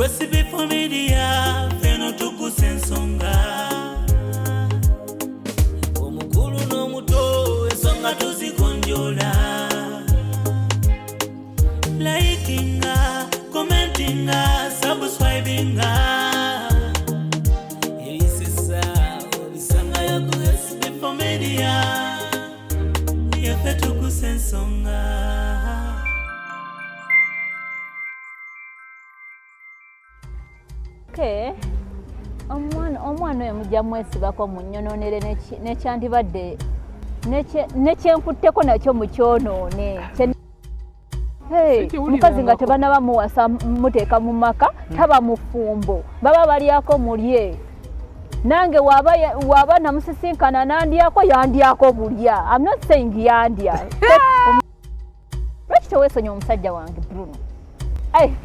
SB4 Media feno Tuggussa Enssonga omukulu n'omuto ensonga tuzigonjola likinga commentinga subscribinga ebisesa obisanga ya ku SB4 Media yefe Tuggussa Enssonga. Okay. Omwana oyo mujja mwesibako munnyononere nekyandibadde nekyenkutteko nakyo mukyonoone. Mukazi nga tebanaba muwasa muteeka mu maka taba mufumbo baba balyako mulye nange waba namusisinkana nandyako yandyako bulya. I'm not saying yandya. Lwaki teweesonya omusajja wange Bruno?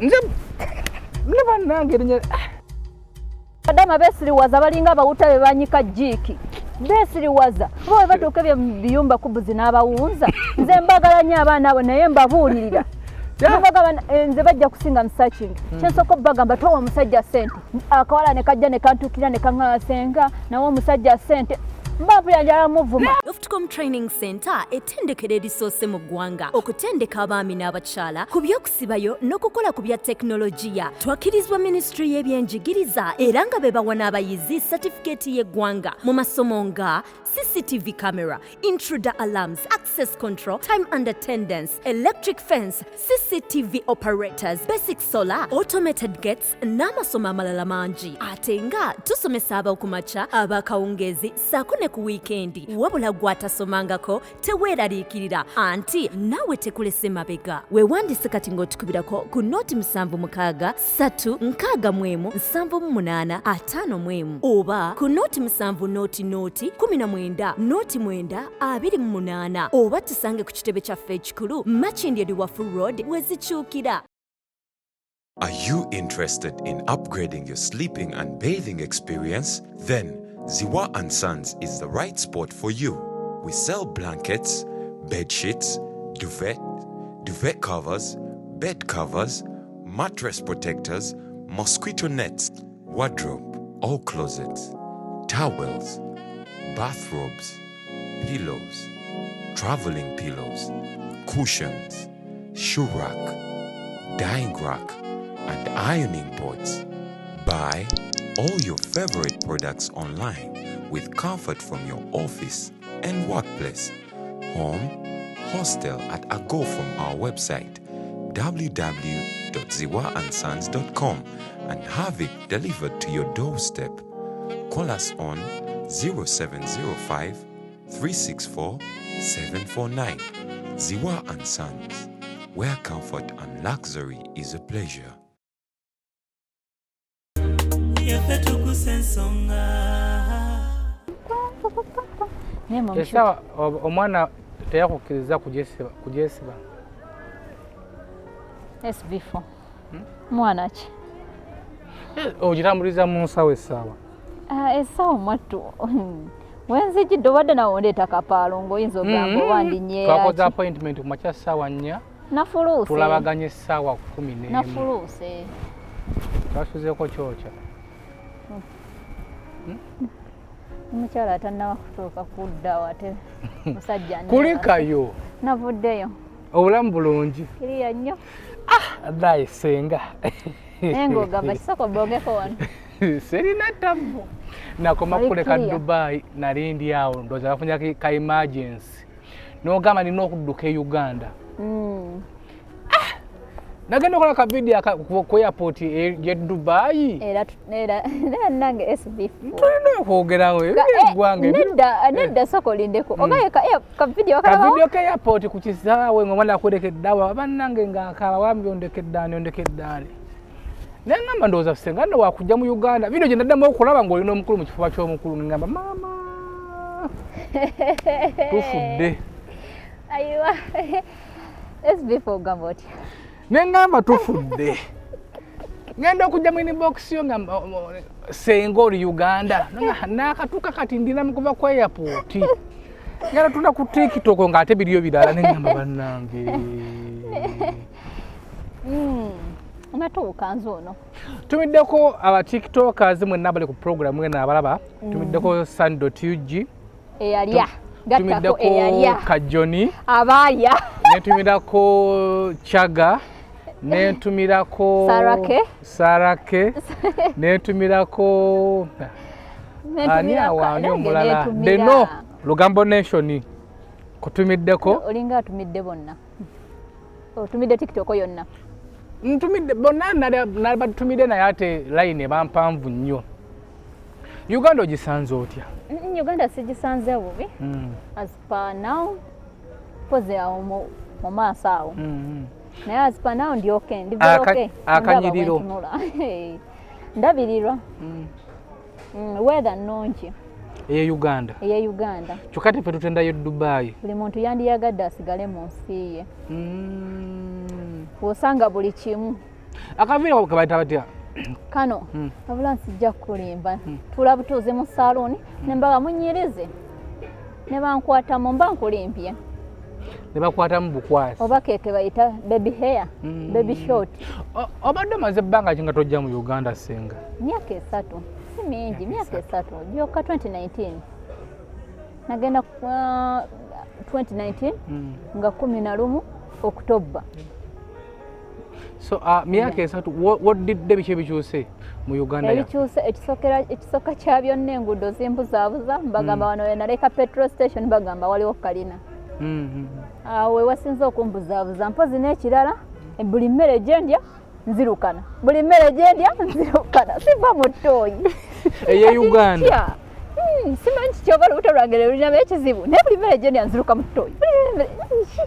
Nze nange Adama besiriwaza balinga abawuta be banyika jiki. Besiriwaza bo batuuka bye biyumba kubuzi n'abawunza. Nze mbagala nnyo abaana abo naye mbabuulirira. Nze bajja kusinga searching. Kyensoko bagamba towa omusajja ssente. Akawala ne kajja ne kantukira ne kaŋŋasenga nawo omusajja ssente. Ofcom Training Center ettendekero erisoose mu ggwanga okutendeka abaami n'abakyala ku by'okusibayo n'okukola ku bya tekinologiya. Twakirizibwa Ministry y'ebyenjigiriza era nga be bawa n'abayizi satifikeeti y'eggwanga mu masomo nga CCTV camera, intruder alarms, access control, time and attendance, electric fence, CCTV operators, basic solar, automated gates n'amasomo amalala mangi. Ate nga tusomesa ab'okumakya ab'akawungeezi saako ne ku weekendi. Wabula gwatasomangako teweeraliikirira anti naawe tekulese mabega. Weewandise kati ng'otukubirako ku nooti 76 3 6 78 oba ku nooti 7 nooti 19 nooti 9 28 oba tusange ku kitebe kyaffe ekikulu Makindye Liwafu Road wezikyukira. Are you interested in upgrading your sleeping and bathing experience? Then Ziwa & Sons is the right spot for you. We sell blankets, bed sheets, duvet covers, bed covers, mattress protectors, mosquito nets, wardrobe, all closets, towels, bathrobes, pillows, traveling pillows, cushions, shoe rack, dyeing rack, and ironing boards. Buy all your favorite products online with comfort from your office and workplace, home, hostel at a go from our website www.ziwaansons.com and have it delivered to your doorstep. Call us on 0705 364 749. Ziwa & Sons, where comfort and luxury is a pleasure. Tuggussa Enssonga. Esa omwana teyakukkiriza kujesiba. SB4 mwana ki? Ogitambuliza mu nsawo essaawa. Essaawa mwattu wenzijidde obadde nawo ndeeta kapaalo ng'oyinza ogamba wandinyeera. Twakoze appointment ku makya ssaawa 4. Nafuluuse. Tulabaganye essaawa 11. Nafuluuse. Twasuzeeko kyokya. Omukyala atannaba kutuuka kudda wate musajja kulikayo navuddeyo obulamu bulungi kiriya nnyo addaye senga naye ng'ogamba kisoko bongeko wano serina tabu nakoma kuleka Dubai nali ndi awo ndowooza bafunya ka emergency n'ogamba nina okudduka e Uganda. Nagenda okola ka video ku airport ye Dubai. Era nange SB4. Tulina okwogerawo eggwange. Nedda soko lindeko. Ogaye ka video ka video ka airport ku kisaawe ng'omwana akwoleka dawa bannange ng'akaaba wambi ondekeddaani. Naye ngamba ndowooza senga nno wakujja mu Uganda. Bino gye naddamu okulaba ng'olina omukulu mu kifuba ky'omukulu ngamba maama. Tufudde. Ayiwa. SB4 gamba otya. Nengamba tufudde. Ngenda okujja mu inbox yo nga senga oli Uganda. Nakatuka kati ndina mukuva ku airport. Ngenda tuna ku TikTok ng'ate biriyo birala nengamba bannange. Natuuka nze ono. Tumiddeko aba tiktokers mwenna bali ku program mwena abalaba. Tumiddeko San.ug. Eyalya. Tumiddeko Kajoni. Abalya. Netumiddako Chaga. Netumiddako Sarake. Netumiddako ani awange omulala. Deno Lugambo Nation. Kutumiddeko. Olinga atumidde bonna. Otumidde TikTok yonna. Ntumidde bonna nabatumidde naye ate line bampanvu nnyo. Uganda ogisanze otya? Uganda sigisanze bubi. As per now, poze awo mu maaso awo. Naye as per now ndi okay, ndi very okay. Akanyiriro. Ndabirirwa. Weather nnungi. Eye Uganda. Eye Uganda. Kyokka ffe tutendayo Dubai. Buli muntu yandiyagadde asigale mu nsi ye. Osanga buli kimu. Akaviira kabayita batya? Kano wabula nsijja kulimba. Tula butuuze mu saloni ne mbaga munyirize. Ne bankwatamu mba nkulimpye. Ne bakwatamu bukwasi. Oba keke bayita baby hair, baby short. Obadde maze ebbanga ki nga tojja mu Uganda senga? Myaka 3. Si mingi, myaka 3. Gyoka 2019. Nagenda 2019 nga 11 October. So myaka 3 what did biki ebikyuse mu Uganda? Ebikyuse ekisoka kya byonna enguudo zimbuzaabuza mbagamba wano naleka petrol station bagamba waliwo kalina. Awe wasinze okumbuzaabuza mpozi n'ekirala buli mmere gyendya nzirukana. Buli mmere gyendya nzirukana. Siva mu ttooyi. Eye Uganda. Simanyi kyoba olubuto lwange lulina ekizibu naye buli mmere gyendya nziruka mu ttooyi.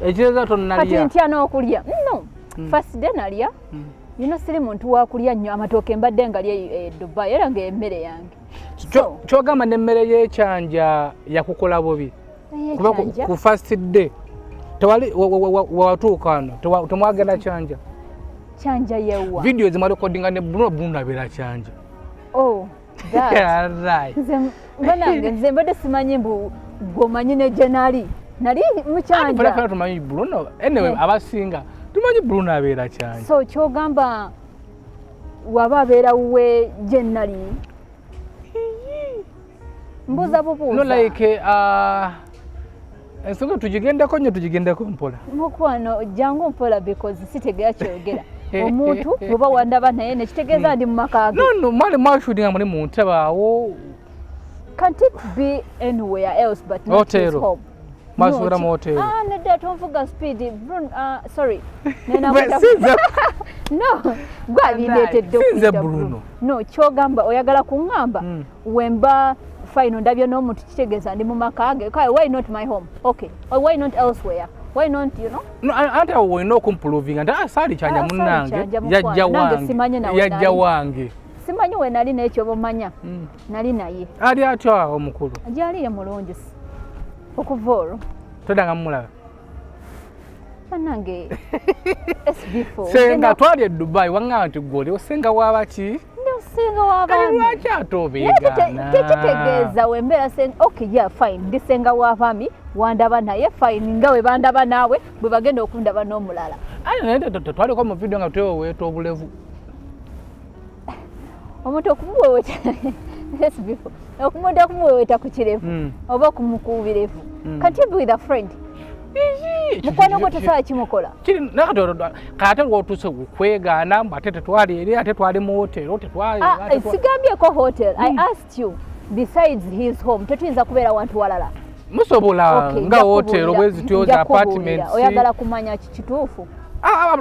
Ekireza tonnalya. Kati ntya n'okulya. No. First day nalya. Yino siri muntu wa kulya nnyo amatooke mbadde ngalya Dubai era ng'emmere yange. Kyogamba n'emmere y'ekyanja yakukola bubi. Kuba ku first day tewali watuuka wano temwagenda kyanja. Kyanja yewa. Video zimarekodinga ne Bruno abeera kyanja. Oh, that. Yeah, right. Nze mbadde simanyi mbu gomanyi ne jenali. Nali mu kyanja. Funa tumanyi Bruno. Anyway, abasinga tumanyi Bruno abeera kyanja. So kyogamba waba abeera we jenali. Mbuza bubuuza. No like ensonga tugigendeko mpola. Mukwano jangu mpola because sitegera kyogera. Omuntu bwoba wandaba naye nekitegeeza ndi mu maka ge. No, mwali mwashootinga muli mu ntabaawo. Can't it be anywhere else but not his home? Masura mu hotel. Nedda tonvuga speed. Sorry. No. Gwabireetedde Nze Bruno. No, kyogamba oyagala kuŋŋamba wemba fine ndabyo n'omuntu kitegeeza ndi mu maka ge. Why not my home? Okay. Or why not elsewhere? Why not, you know? No, ante awo ino kumproving nda asali kyanja munnange yajja wange. Simanyi we nali n'ekyo bomanya. Nali naye. Ali atya omukulu? Ajali ye mulungi. Okuva olwo. Todanga mmulaba. Bannange SB4. Senga twali e Dubai wangamba nti gwoli osenga wabaki? Singa w'abaami. Lwaki ate obeegana? Tekitegeeza wembeera senga. Okay, yeah, fine. Ndi senga w'abaami wandaba naye fine nga we bandaba naawe bwe bagenda okundaba n'omulala. Naye twaliko mu video nga tweweeta obulevu. Omuntu okumuweweeta SB4. Omuntu okumuweweeta ku kirevu oba okumukuubira evu. Can't you be with a friend? Mukwano gwe tosobola kimukola. Kate ng'otuuse kwegaana ate tetwali eri ate twali mu hoteri tetwali. Sigambyeko hotel. I asked you besides his home tetuyinza kubeera wantu walala. Musobola nga hoteri bwezityo za apartments. Oyagala kumanya kituufu.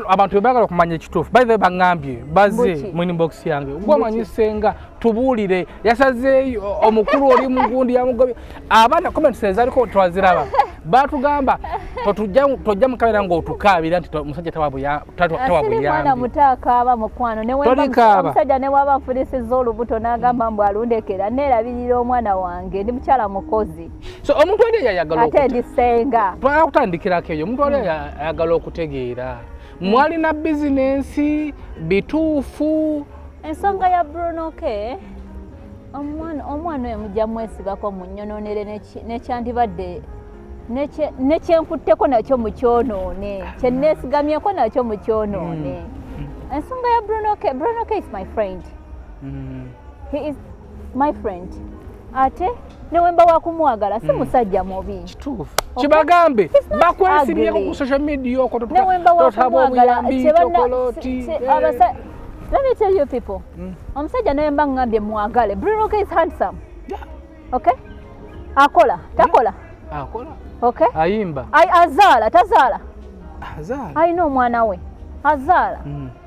Abantu bagala okumanya ekituufu. By the way bangambye bazze mu inbox yange. Gwamanyi senga tubuulire yasazeeyo omukulu oli mu gundi yamugobye. Abaana comments ezaliko twaziraba. Batugamba tojja mu kamera ng'otukaabira nti omusajja tawabuyambi. Mwana mutaakaaba mukwano ne omusajja ne waba nfulisizza olubuto n'agamba mbu alundekera neerabirira omwana wange ndi mukyala mukozi. So omuntu oli yayagala ate ndisenga. Twakutandikirako eyo omuntu oli yayagala okutegeera. Mwalina bizinensi bituufu. Ensonga ya Bruno K omwana oyo mujja mwesigako munnyononere nekyandibadde nekyenkutteko nakyo mu kyonoone kyenneesigamyeko nakyo mu kyonoone ensonga ya Bruno K is my friend. He is my friend. Ate newemba wa kumwagala si musajja mubi. Kituufu. Kibagambe bakwesibye ku social media okwo totabomwagala Let me tell you people. Omusajja newemba ngambye mwagale. Bruno K is handsome. Yeah. Okay? Akola, takola. Akola. Okay? Ayimba. Azala, tazala. Azala. Ayina omwana we. Azala.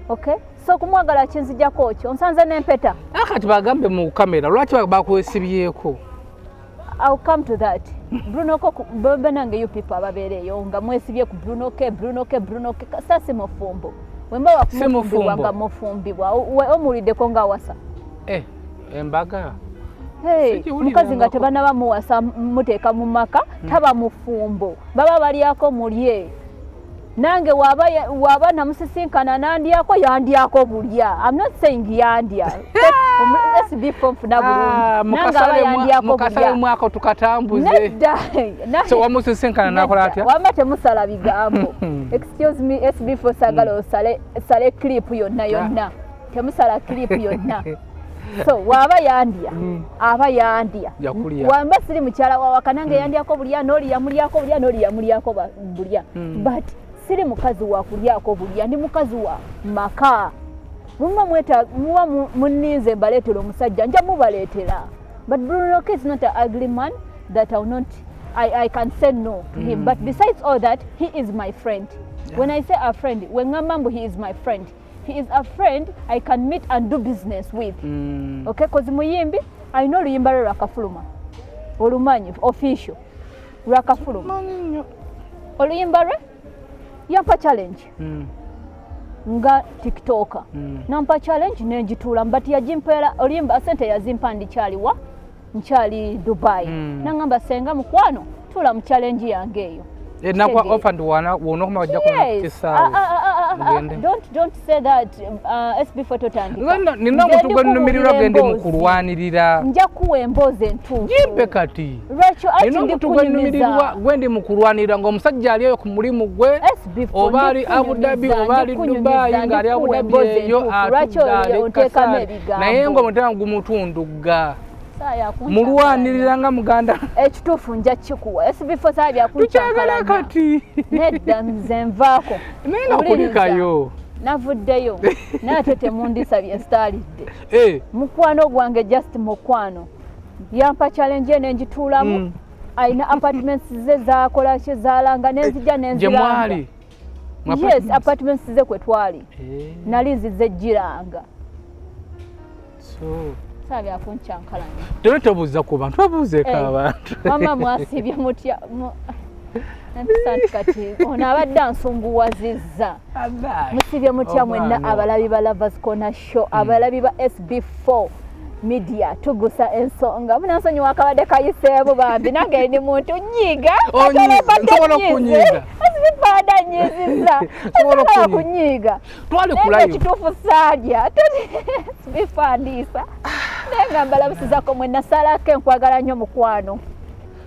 Okay? So kumwagala kinzijjako kyo onsanze n'empeta. Akati bagambe mu kamera lwaki bakwesibyeko. I'll come to that. Bruno K benange you people ababereyo nga mwesibye ku Bruno K sasi mufumbo. Wemba wakumufumbo nga mufumbibwa omuliddeko nga wasa. Embaga. Hey, mukazi nga tebana bamuwasa muteeka mu maka taba mufumbo. Baba baliyako mulye. Nange waba namusisinkana nandyako yandyako bulya. I'm not saying yandya. SB4 funa bulungi. Nange aba yandyako bulya. Mukasale mwako tukatambuze. So wamusisinkana nakola atya? Wamba temusala bigambo. Excuse me SB4 sagala sale clip yonna. Temusala clip yonna. So waba yandya aba yandya wamba siri mukyala wawa kanange yandyako bulya noli yamulyako bulya noli yamulyako bulya but siri mukazi wa kulyako bulya ndi mukazi wa maka muwa munnize mbaleetera omusajja nja mubaleetera but Bruno K is not an ugly man that I can say no to him but besides all that he is my friend. When I say a friend when ngamba he is my friend, he is a friend I can meet and do business with. Okay, cause muyimbi I know luyimba lwakafuluma olumanyi official lwakafuluma oluyimba lwe yampa challenge nga tiktoker nampa challenge nenjitula mbati yajimpera oluyimba sente yazimpa ndikyaliwa nkyali Dubai nangamba senga mukwano tula mu challenge yange eyo nakwa offer ndwana wono kuma wajja kisa don't say that SB4 totandika nina omuntu gwe nnumirirwa gende mukulwanirira nja kuwa emboozi entuufu jimpe kati nina omuntu gwe nnumirirwa gwendi mukulwanirira ng'omusajja ali eyo ku mulimu gwe oba ali Abu Dhabi oba ali Dubai ng'ali Abu Dhabi eyo atudde naye ng'omutima gumutundugga mulwanirira nga muganda ekituufu nja kikuwa SB4 sabya kunkyakala kati nedda nze nvaako nina kulikayo navuddeyo nate temundisabye staalidde mukwano gwange just mukwano yampa challenge nenjituulamu ayina apartments ze zakola kye zalanga nenzija nenziranga yes apartments ze kwe twali nali nzize jiranga so sabya kunchankalanya tobuuza ku bantu babuuzeeko abantu mama mwasibye mutya Nabisanti kati ono abadde ansunguwazizza musibye mutya mwenna abalabi ba Lovers Corner Show abalabi ba SB4 Media Tuggussa Enssonga munansonyiwa akabadde kayiseebu bambi nange ndi muntu nyiga nsobola okunyiga asibipada nyizizza nsobola kunyiga twali kulayo kituufu saalya sibifandiisa nengamba labisizako mwenna salake nkwagala nnyo mukwano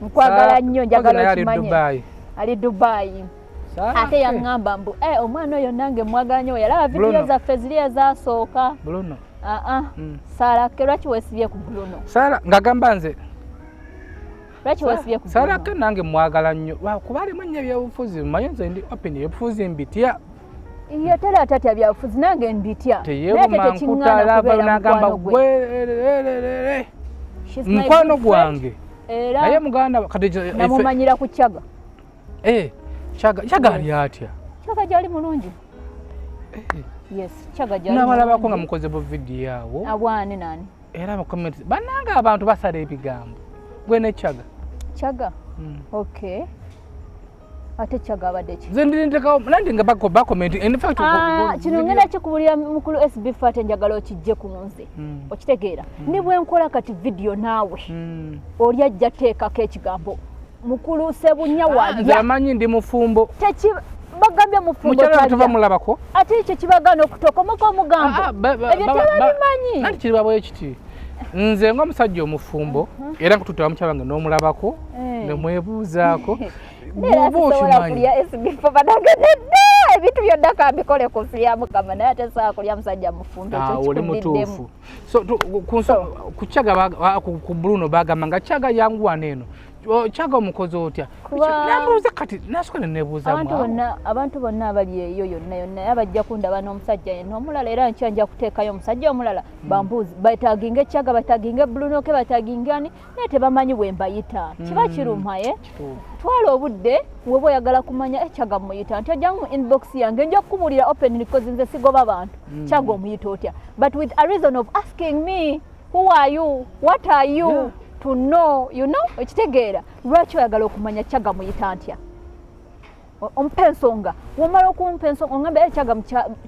nkwagala nnyo njagala okimanye ali Dubai ate yaŋŋamba mbu omwana oyo nange mwagala nnyo yalaba vidiyo zaffe ziri ezasooka Bruno Salake lwaki weesibye ku Bruno Sara ngagamba nze lwaki weesibye ku Bruno Salake nange mwagala nnyo kuba alimu nnyo ebyobufuzi mmanyi nze ndi open ebyobufuzi mbitya iyo tera atatya byabufuzi nange mbitya teyebumankutalava nagamba gwe mukwano gwange naye muganda namumanyira ku Kyaga Kyaga ali atya Kyaga gyali mulungi yes Kyaga gyali nabalabako nga mukoze bu vidiyo awo abwane nani era mu comments bananga abantu basala ebigambo gwe ne Kyaga okay ate Kyaga abadde ki nze ndindekawo nandi nga bakomment in fact kino ngenda kikubulira mukulu SB4 ate njagala okijje ku nze okitegeera ni bwe nkola kati video naawe oli ajja teekako ekigambo mukulu Sebunya walya amanyi ndi mufumbo bagambye mufumbo tuva mulabako ate ekyo kibagana okutokomoka omugambo ebyo tebabimanyi nandi kiri babwe ekiti nze ng'omusajja omufumbo era nkututira mukyala wange n'omulabako nemwebuuzaako Nera sobola kulya SB4 badagedde ebintu byonna kambikole ku nsi ya Mukama naye ate saa kulya musajja mufumbe ekyo oli mutuufu. So ku Kyaga ku Bruno bagamba nga Kyaga yanguwana eno Kyaga omukozi otya nabuuza kati nasukane nebuuzamu abantu bonna abali eyo yonna abajja kundaba n'omusajja yenna omulala era nkyanja kuteekayo omusajja omulala bambuuzi bataginge Kyaga bataginge Bruno K bataginge ani naye tebamanyi bwe mbayita kiba kirumaye twala obudde woba oyagala kumanya Kyaga muyita nti ojja mu inbox yange nja kukubulira open because nze sigoba bantu Kyaga omuyita otya but with a reason of asking me who are you what are you to know ekitegeera lwaki oyagala okumanya Kyaga muyita ntya ompa ensonga womala okumpa ensonga ongambe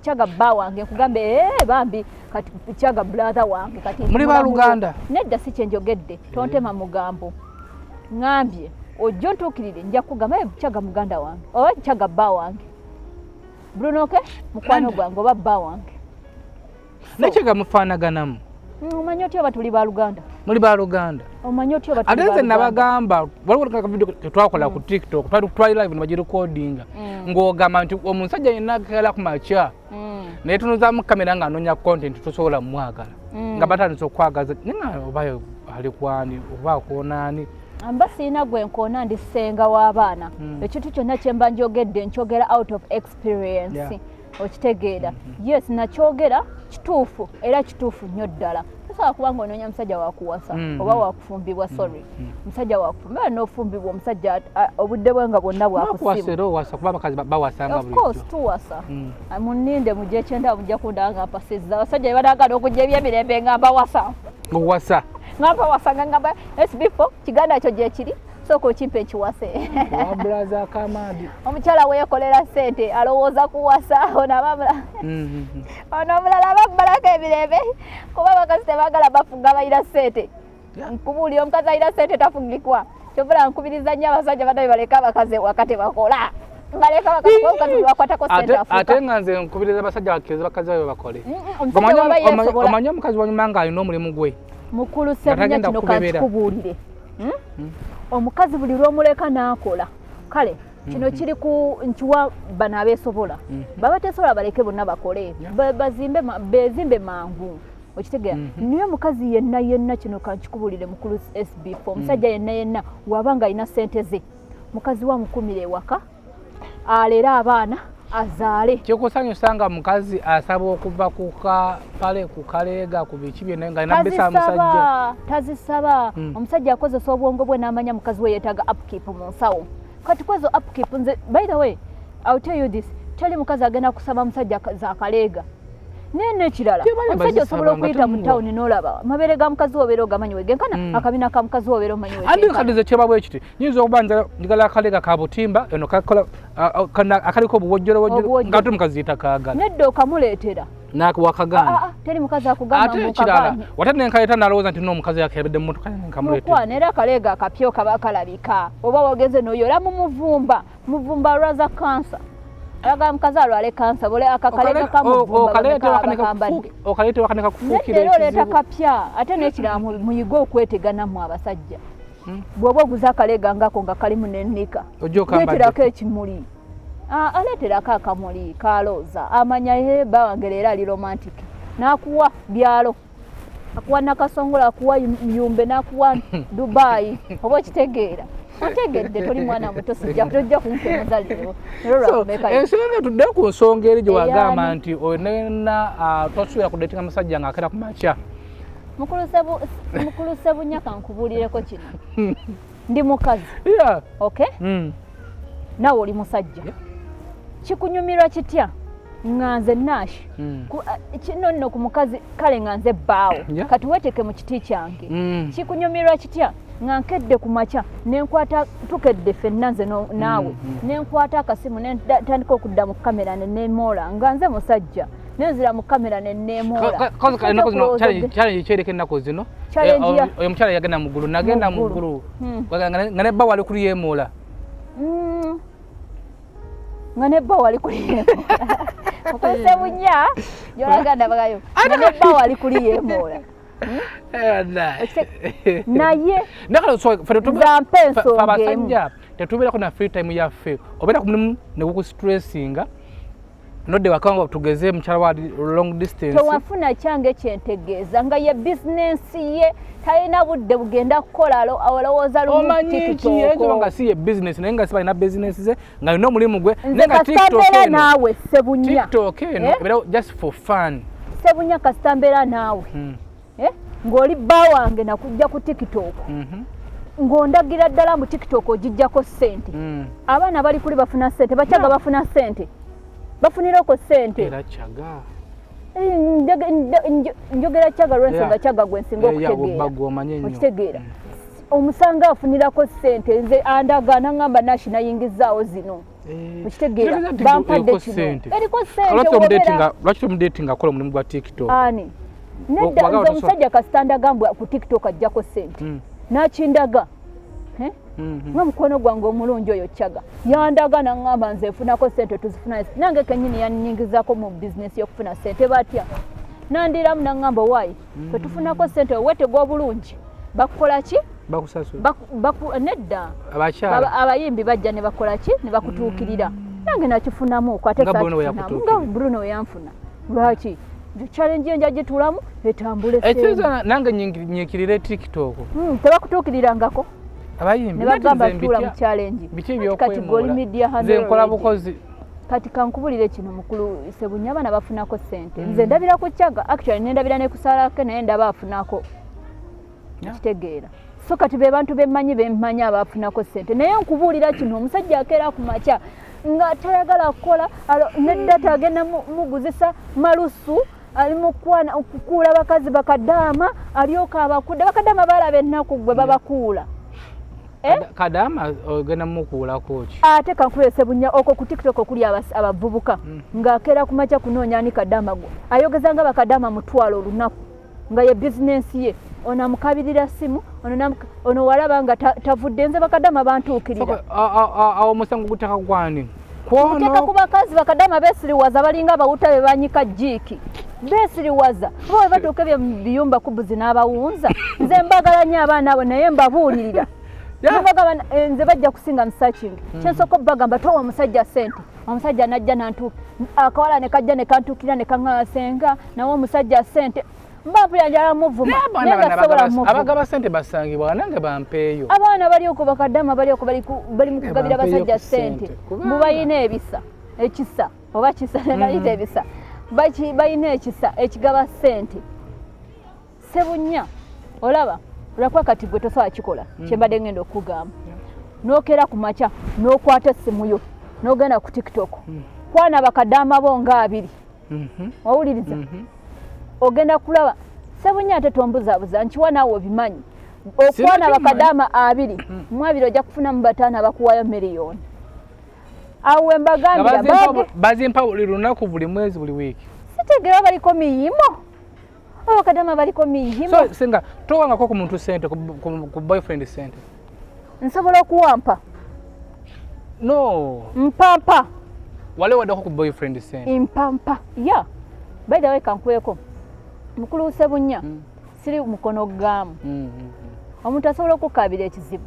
Kyaga bba wange nkugambe bambi kati Kyaga brother wange kati muli baluganda nedda si kyenjogedde tontema mugambo ngambye ojjo ntuukirire nja kugamba Kyaga muganda wange oba Kyaga bba wange Bruno K mukwano gwange oba bba wange nekyaga mufaanaganamu omanyi otya oba tuli baluganda muli baluganda omanyi otya oba tuli ate nabagamba waliwo video tetwakola ku TikTok twali live nebagirecordinga ng'ogamba nti omusajja yenna agala ku makya naye tunuzaamu kamera ng'anoonya content tosobola mwagala nga batandise okwagaza naye obayo ali kwani oba akoonaani amba siina gwe nkoona ndi ssenga w'abaana ekintu kyonna kye mba njogedde nkyogera out of experience okitegeera yes nakyogera kituufu era kituufu nnyo ddala tosobola kuba ng'onoonya musajja wakuwasa oba wakufumbibwa sorry musajja wakufumbibwa n'ofumbibwa omusajja obudde bwe nga bwonna bwakusimaof course tuwasa muninde mujje ekyenda mujja kundaba nga mpasizza abasajja bebanaagala okujja ebyemirembe nga mbawasa ngamba ngamba SB4 kiganda kyo gye kiri soko kimpe kiwase wabulaza kamadi omukyala weekolera ssente alowooza kuwasa onabamula ono omulala bakubalako ebirembe kuba bakazi tebaagala bafuga bayira ssente nkubuulira omukazi ayira ssente tafugikwa kyovula nkubiriza nnyo abasajja badabe baleka abakazi wakati bakola baleka abakazi bakwatako ssente afuka ate nga nze nkubiriza abasajja bakkiriza bakazi babe bakole omanyi omukazi wanyuma nga alina omulimu gwe mukulu sebunya kino kankikubuulire omukazi buli lw'omuleka n'akola kale kino kiri ku nkiwa bano abeesobola baba tesobola baleke bonna bakole bezimbe mangu okitegeera niye mukazi yenna kino kankikubuulire mukulu SB4 omusajja yenna waba nga alina ssente ze mukazi wa mukumire ewaka alera abaana azaale kyokusanyusa nga mukazi asaba okuva ku kapale ku kaleega ku biki byonna nga alina bbesa musajja tazisaba omusajja akozesa obwongo bwe n'amanya mukazi we yeetaaga upkeep mu nsawo kati kwezo upkeep nze by the way I'll tell you this teri mukazi agenda kusaba musajja za kaleega nekirala omusajja osobola okuyita mu tawuni n'olaba amabere ga mukazi wo obeera ogamanyi wegenkana akabina ka mukazi wo obeera omanyi andi kadize kyeba bwe kiti nyinza okuba njagala akaleega ka butimba eno kakola akaliko obuwojjolo nga ate mukazi yeetakaagala nedda okamuleetera wakagana teri mukazi akugamba mukaganya wate nenkaleeta nalowooza nti n'omukazi yakebedde mummotoka nkamuleetera era akaleega akapyo kaba kalabika oba wageze n'oyola mu muvumba alwaza kansa aga mukazi alwale kansa bole akakalega okaleeta wakanika kufuukira ekizibu nedda kapya ate n'ekirala muyiga okweteganamu abasajja bw'oba oguza akaleega ngako nga kalimu n'ennika leeterako ekimuli aleeterako akamuli kalooza amanya bba wange leero ali romantic n'akuwa byalo akuwa nakasongola akuwa yumbe n'akuwa Dubai oba okitegeera otegedde toli mwana muto tojja kumpa omuzaliro ensonga tudde ku nsonga eri gye wagamba nti onena tosuubira kudeetinga musajja ng'akera ku makya mukulu sebunya kankubuulireko kino ndi mukazi okay nawe oli musajja kikunyumirwa kitya nga nze naashi kino nno ku mukazi kale nga nze bbaawo kati weeteke mu kiti kyange kikunyumirwa kitya nga nkedde ku makya nenkwata tukedde ffenna nze naawe nenkwata akasimu netandika okudda mu kamera neneemoola nga nze musajja nenzira mu kamera neneemoola challenge kyereka ennaku zino oyo mukyala yagenda muggulu nagenda muggulu nga nebba wali kuli yeemoola nga nebba wali kuli yeemoola okozesa bunya gyolaganda bagayo nga nebba wali kuli yeemoola naye ngampa ensonga emu tetubeerako na free time yaffe obeera ku mulimu ne gukustressinga nodde wakanga tugeze mukyala wa long distance tewafuna kyange kyentegeeza nga ye bizinensi ye talina budde bugenda kukola olowooza lumu nga si ye business naye nga si balina business ze nga alina omulimu gwe nze kastambeera naawe Sebunya TikTok eno just for fun Sebunya kastambeera naawe ng'oli bba wange nakujja ku TikTok ng'ondagira ddala mu TikTok ogijjako ssente abaana bali kuli bafuna ssente bakyaga bafuna ssente bafunirako ssente era kyaga njogera kyaga lwensonga kyaga gwe nsinga okitegeera omusanga afunirako ssente nze andaga nangamba nashi nayingizaawo zino okitegeera bampadde kino eriko ssente lwaki tomudatinga akola omulimu gwa TikTok ani nedda nze omusajja kasita ndagambwa ku TikTok ajjako ssente nakindaga n'omukono gwange omulungi oyo kyaga yandaga naŋŋamba nze nfunako ssente tuzifuna nange kenyini yannyingizaako mu bizinesi y'okufuna ssente batya nandiramu naŋŋamba waayi fe tufunako ssente wetegwa obulungi bakukola ki nedda abayimbi bajja ne bakola ki ne bakutuukirira nange nakifunamu ate nga Bruno we yanfuna lwaki challenge enja gitulamu etambule ekiza nange nyikirire TikTok tebakutuukirirangako abayimbi nebagamba tula mu challenge kati Goli Media nze nkola bukozi kati kankubulire kino mukulu Sebunya abana bafunako ssente nze ndabira ku kyaga actually nendabira ne kusalake naye ndaba afunako kitegeera so kati be bantu bemmanyi abafunako ssente naye nkubulira kino omusajja akeera ku makya nga tayagala kukola nedda tagenda muguzisa malusu ali mukukuula bakazi bakadaama alyoka abakudde bakadaama balaba ennaku gwe babakuula kadama ogenda mukuulako ki ate kankubulire Sebunya okwo ku TikTok okuli abavubuka ng'akeera ku makya kunoonya ani kadama gwe ayogeza nga bakadama mutwalo olunaku nga ye bizinensi ye ono amukabirira simu ono walaba nga tavudde nze bakadama bantuukirira awo omusango guteka gwani kuteka ku bakazi bakadama beesiriwaza balinga abawuta be banyika jiiki beesiriwaza bo we batuuka biyumba kubuzi n'abawunza nze mbagala nnyo abaana abo naye mbabuulirira nze bajja kusinga musearching kyensooka bagamba towa omusajja ssente omusajja najja akawala ne kajja ne kantuukira ne kaŋŋasenga nawe omusajja ssente mbampulira muvuma abagaba ssente basangibwa nange bampeeyo abaana bali okwo bakadama bali okwo bali mu kugabira basajja ssente mubayina ebisa ekisa oba kisa nayita ebisa bayina ekisa ekigaba ssente Sebunya olaba olakwa kati gwe tosobola kikola kyembadde ngenda okugamba n'okeera ku makya n'okwata essimu yo n'ogenda ku TikTok kwana bakadama bo nga 2 wawuliriza ogenda kulaba Sebunya ate tombuzaabuza nkiwa naawe obimanyi okwana bakadama 2 mu 2 ojja kufuna mu 5 abakuwayo miliyoni awe mbagambira bazimpa buli lunaku buli mwezi buli wiiki sitegera baliko miyimo abakadama baliko miyimo so singa towangako ku muntu ssente ku boyfriend ssente nsobola okuwampa no mpampa wale waddako ku boyfriend ssente mpampa ya by the way kankweko mukulu Sebunya siri mukono gamu omuntu asobola okukabira ekizibu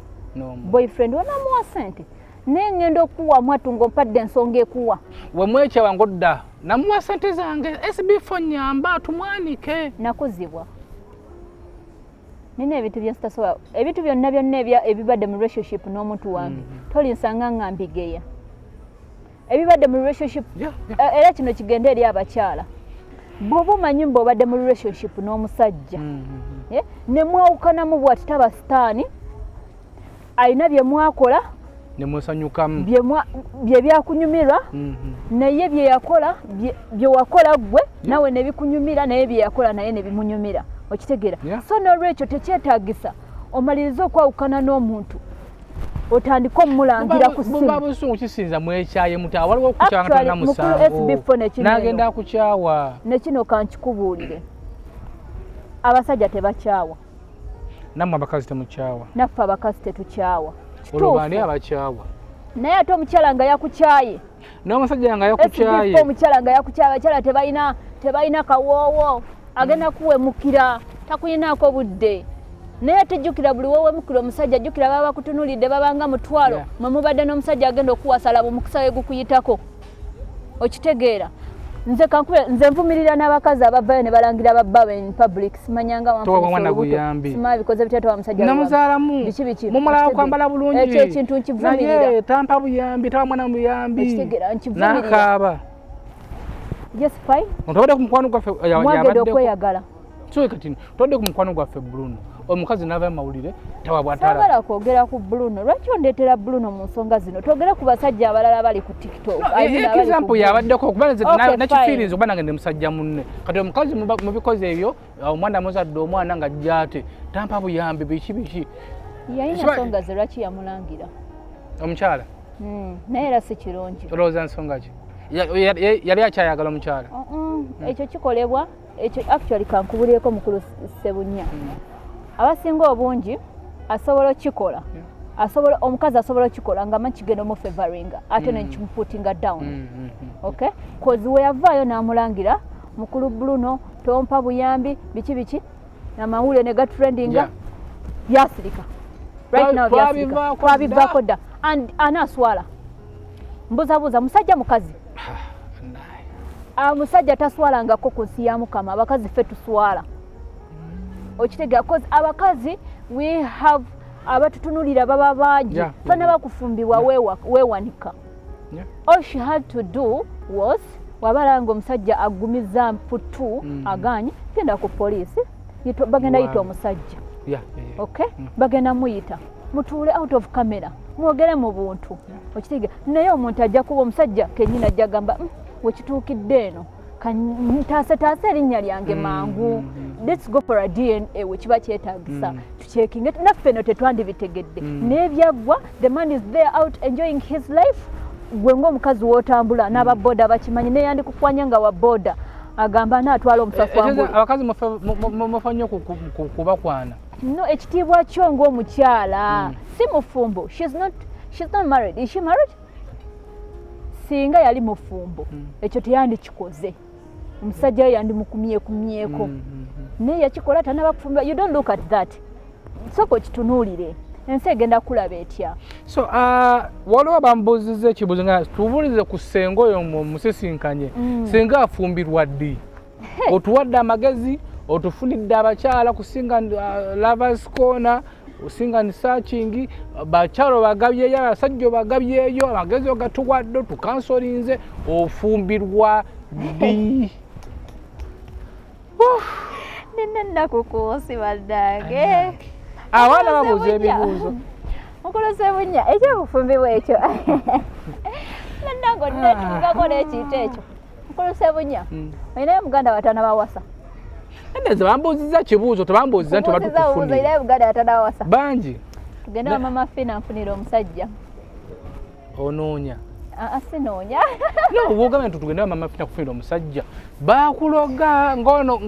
boyfriend wanamuwa ssente nengenda okuwa mwatungo mpadde ensonga ekuwa wemwekyawa ngodda namuwa ssente zange SB4 nyamba tumwanike nakuzibwa nina ebintu byensitasobola ebintu byonna ebibadde mu relationship n'omuntu wange tolinsanga nga mbigeya ebibadde mu relationship era kino kigenda eri abakyala bw'oba omanyi mba obadde mu relationship n'omusajja ne mwawukanamu bw'ati taba sitaani alina bye mwakola nemusanyukamu bye byakunyumirwa naye bye yakola bye wakola gwe nawe ne bikunyumira naye bye yakola naye ne bimunyumira okitegeera so n'olwekyo tekyetaagisa omaliriza okwawukana n'omuntu otandika omulangira ku simu buba busungu kisinza mwekyaye muta waliwo okukyanga na musango nagenda kukyawa nekino kankikubuulire abasajja tebakyawa namwe abakazi temukyawa naffe abakazi tetukyawa olubandi abakyawa naye ate omukyala nga yakukyaye n'omusajja nga yakukyaye omukyala nga yakukyaye abakyala tebalina kawoowo agenda kuwemukira takuyinaako budde naye tejjukira buli wewemukira omusajja jjukira baba bakutunulidde babanga mutwalo mwe mubadde n'omusajja agenda okuwasala bumukisa we gukuyitako okitegeera nze nvumirira n'abakazi abavayo ne balangira babbawe in public simanyanga sima bikoze bitatu wa musajja namuzaalamu mumulaba kwambala bulungi ekyo ekintu nkivumirira tampa buyambi tawa mwana muyambi n'akaaba yes fine otobadde ku mukwano gwaffe mwagede okweyagala so kati todde ku mukwano gwaffe Bruno omukazi n'ava mawulire tawabwatala kwogera ku Bruno lwaki ondeetera Bruno mu nsonga zino twogera ku basajja abalala bali ku TikTok example yabaddeko okuba nakifiiriza okuba nange ndi musajja munne kati omukazi mu bikozi ebyo omwana muzadde omwana nga jjaate tampa buyambi biki yalina nsonga ze lwaki yamulangira omukyala naye era si kirungi olowooza nsonga ki yali akyayagala omukyala ekyo kikolebwa ekyo actually kankubulyeko mukulu Ssebunya abasinga obungi asobola okikola omukazi asobola okikola nga makigenda mu favoringa ate nekimuputinga down okay cause we yavaayo n'amulangira mukulu Bruno tompa buyambi biki amawulire ne gatrendinga byasirika right now byasirika twabivaako dda and anaswala mbuzabuuza musajja mukazi musajja taswalangako ku nsi ya Mukama abakazi ffe tuswala okitegera cause abakazi we have abatutunulira baba bangi fana bakufumbibwa wewanika all she had to do was wabalanga omusajja agumiza mputu aganye genda ku poliisi bagenda yita omusajja okay bagenda muyita mutuule out of camera mwogere mu buntu okitegera naye omuntu ajja kuba omusajja kenyina ajja gamba wekituukidde eno taase erinnya lyange mangu let's go for a DNA wekiba kyetaagisa tucekinge naffe no tetwandibitegedde n'ebyaggwa the man is there out enjoying his life gwe ng'omukazi w'otambula n'ababoda bakimanyi neyandikukwanya nga waboda agamba naatwala omusafwangulu abakazi mufa nnyo kubakwana no ekitiibwa kyo ng'omukyala si mufumbo she's not married is she married singa yali mufumbo ekyo teyandikikoze omusajja we yandimukumyekumyeko naye yakikola tanabakufumba you don't look at that soko kitunuulire ensi egenda kulaba etya so waliwo bambuuziza ekibuuzo nga tubuulize ku ssenga oyo musisinkanye senga afumbirwa ddi otuwadde amagezi otufunidde abakyala kusinga lovers corner osinga ni searching bakyalo bagabyeyo abasajja bagabyeyo amagezi ogatuwadde tukansolinze ofumbirwa ddi nennaku kuosi baddange abaana babuuza ebibuuzo mukulu Ssebunya ekyobufumbibwa ekyo nannango nnetugakola ekintu ekyo mukulu Ssebunya olinayo muganda watana bawasa endeze bambuuziza kibuuzo tebambuuziza nti batukufunira olinayo muganda watana bawasa bangi tugenda mama fina nfunira omusajja onoonya asinoonya no bugame tugenda mama fina kufunira omusajja bakuloga ngono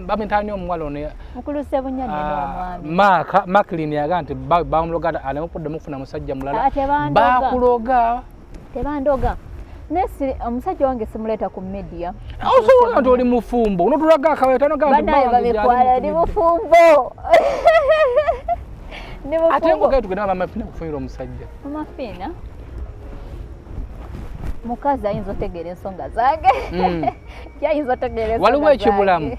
bamentani omuwala ono mukulu Ssebunya neno omwami Maklin yaga nti bamuloga alemupudde mufuna musajja mulala bakuloga tebandoga nesi omusajja wange simuleeta ku media osobola nti oli mufumbo onotulaga akawetano banaye babikwala ndi mufumbo ate ngogaye tugenda mama fina kufunira omusajja mama fina mukazi ayinza otegeera ensonga zange yayinza otegeera ensonga waliwo ekibulamu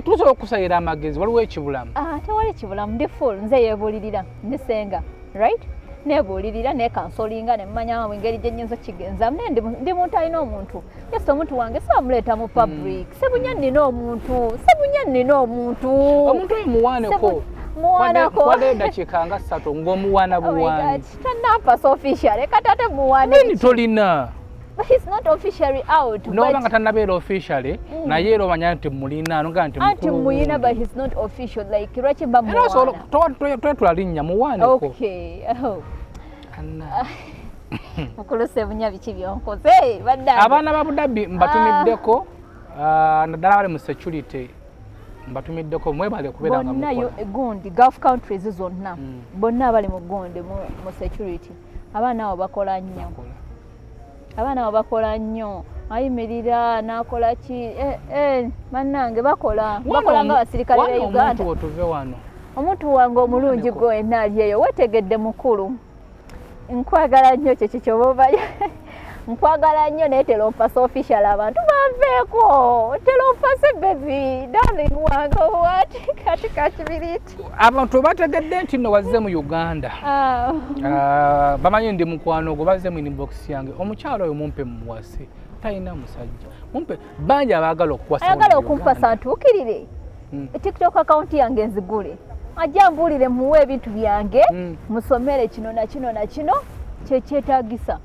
tusobola okusayira amagezi waliwo ekibulamu tewali ekibulamu ndi full nze yeebuulirira ndisenga right neebuulirira neekansolinga nemmanya engeri gye nnyinza okigenzamu naye ndi muntu alina omuntu yes omuntu wange sibamuleeta mu public Ssebunya nnina omuntu omuntu oyo muwaaneko kwade eddakiika nga 3 ng'omuwaana buwaani tanampasa official kati ate muwaane nini tolina he's not officially out noba nga tannabeera officially naye era omanya nti mulina noga nti anti muyina but he's not official like lwaki mba muwaana twetula linnya muwaaneko okay mukulu Ssebunya biki byonkoze baddange abaana ba Budabbi mbatumiddeko naddala bali mu security mbatumiddeko mwebale kubeera nga mukola bonna gundi Gulf countries zonna bonna abali mu gundi mu security abaana abo bakola nnyo ayimirira n'akola ki bannange bakola nga basirikale ba Uganda omuntu wange omulungi gwenna ali eyo wetegedde mukulu nkwagala nnyo kyo kyoba nkwagala nnyo naye terompasa official abantu banveeko terompase baby darling wange wati katika kibiriti abantu bategedde nti nno wazze mu Uganda bamanyi ndi mukwano gwo bazze mu inbox yange omukyalo oyo mumpe muwase talina musajja mumpe banja abaagala okukwasa ayagala okumpasa ntuukirire TikTok account yange nzigule ajja mbuulire muwe ebintu byange musomere kino na kino na kino kyekyetaagisa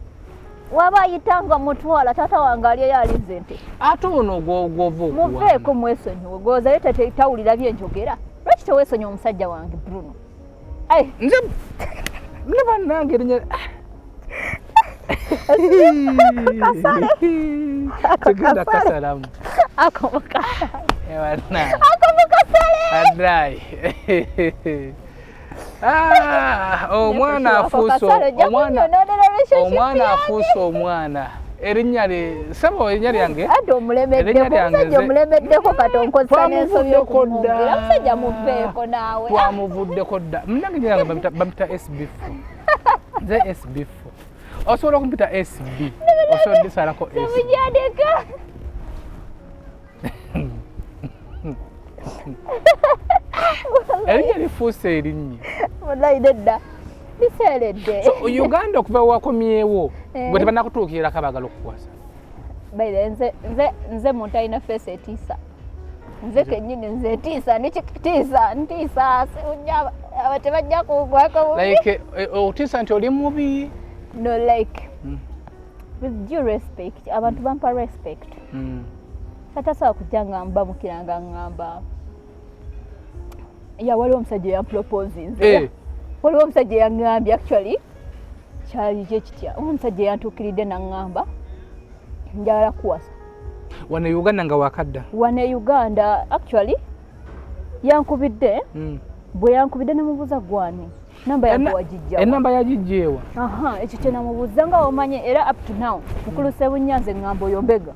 waba ayitanga mutwala taata wange ali yalinze nte ate ono gwova muveeko mwesonyiwe gwoza ye tawulira byenjogera lwaki teweesonyiwa omusajja wange Bruno nze bannange erinnya tugenda kasalamu adai omwana afuuse omwana erinnya sebo erinnya lyange ate omulemeddeko katonkozesa n'ensobi okumugira omusajja muveeko naawe twamuvuddeko dda munange nyange bamita SB4 nze SB4 osobola okumpita SB osobola disalako temujadeka erinnya lifuuse erinnya wallahi nedda liseeredde Uganda okuva wakomyewo gwe tebannakutuukirira kabagala okukwasa baire nze muntu alina feesi etiisa nze kennyini nze etiisa ntiisa aba tebajja kugwako like otiisa nti oli mubi no like with due respect abantu bampa respect katasobola kujja ngamba mukiranga ngamba waliwo omusajja yamproposinze waliwo omusajja yaŋŋambye actually kyali kyekitya omusajja yantuukiridde naŋŋamba njagala kuwasa wano Uganda nga wakadda wano Uganda actually yankubidde bwe yankubidde nemubuuza gwani namba yange wagijjawa enamba yagijjeewa ekyo kye namubuuza nga omanye era up to now mukulu Sebunyanze ŋŋamba oyo mbega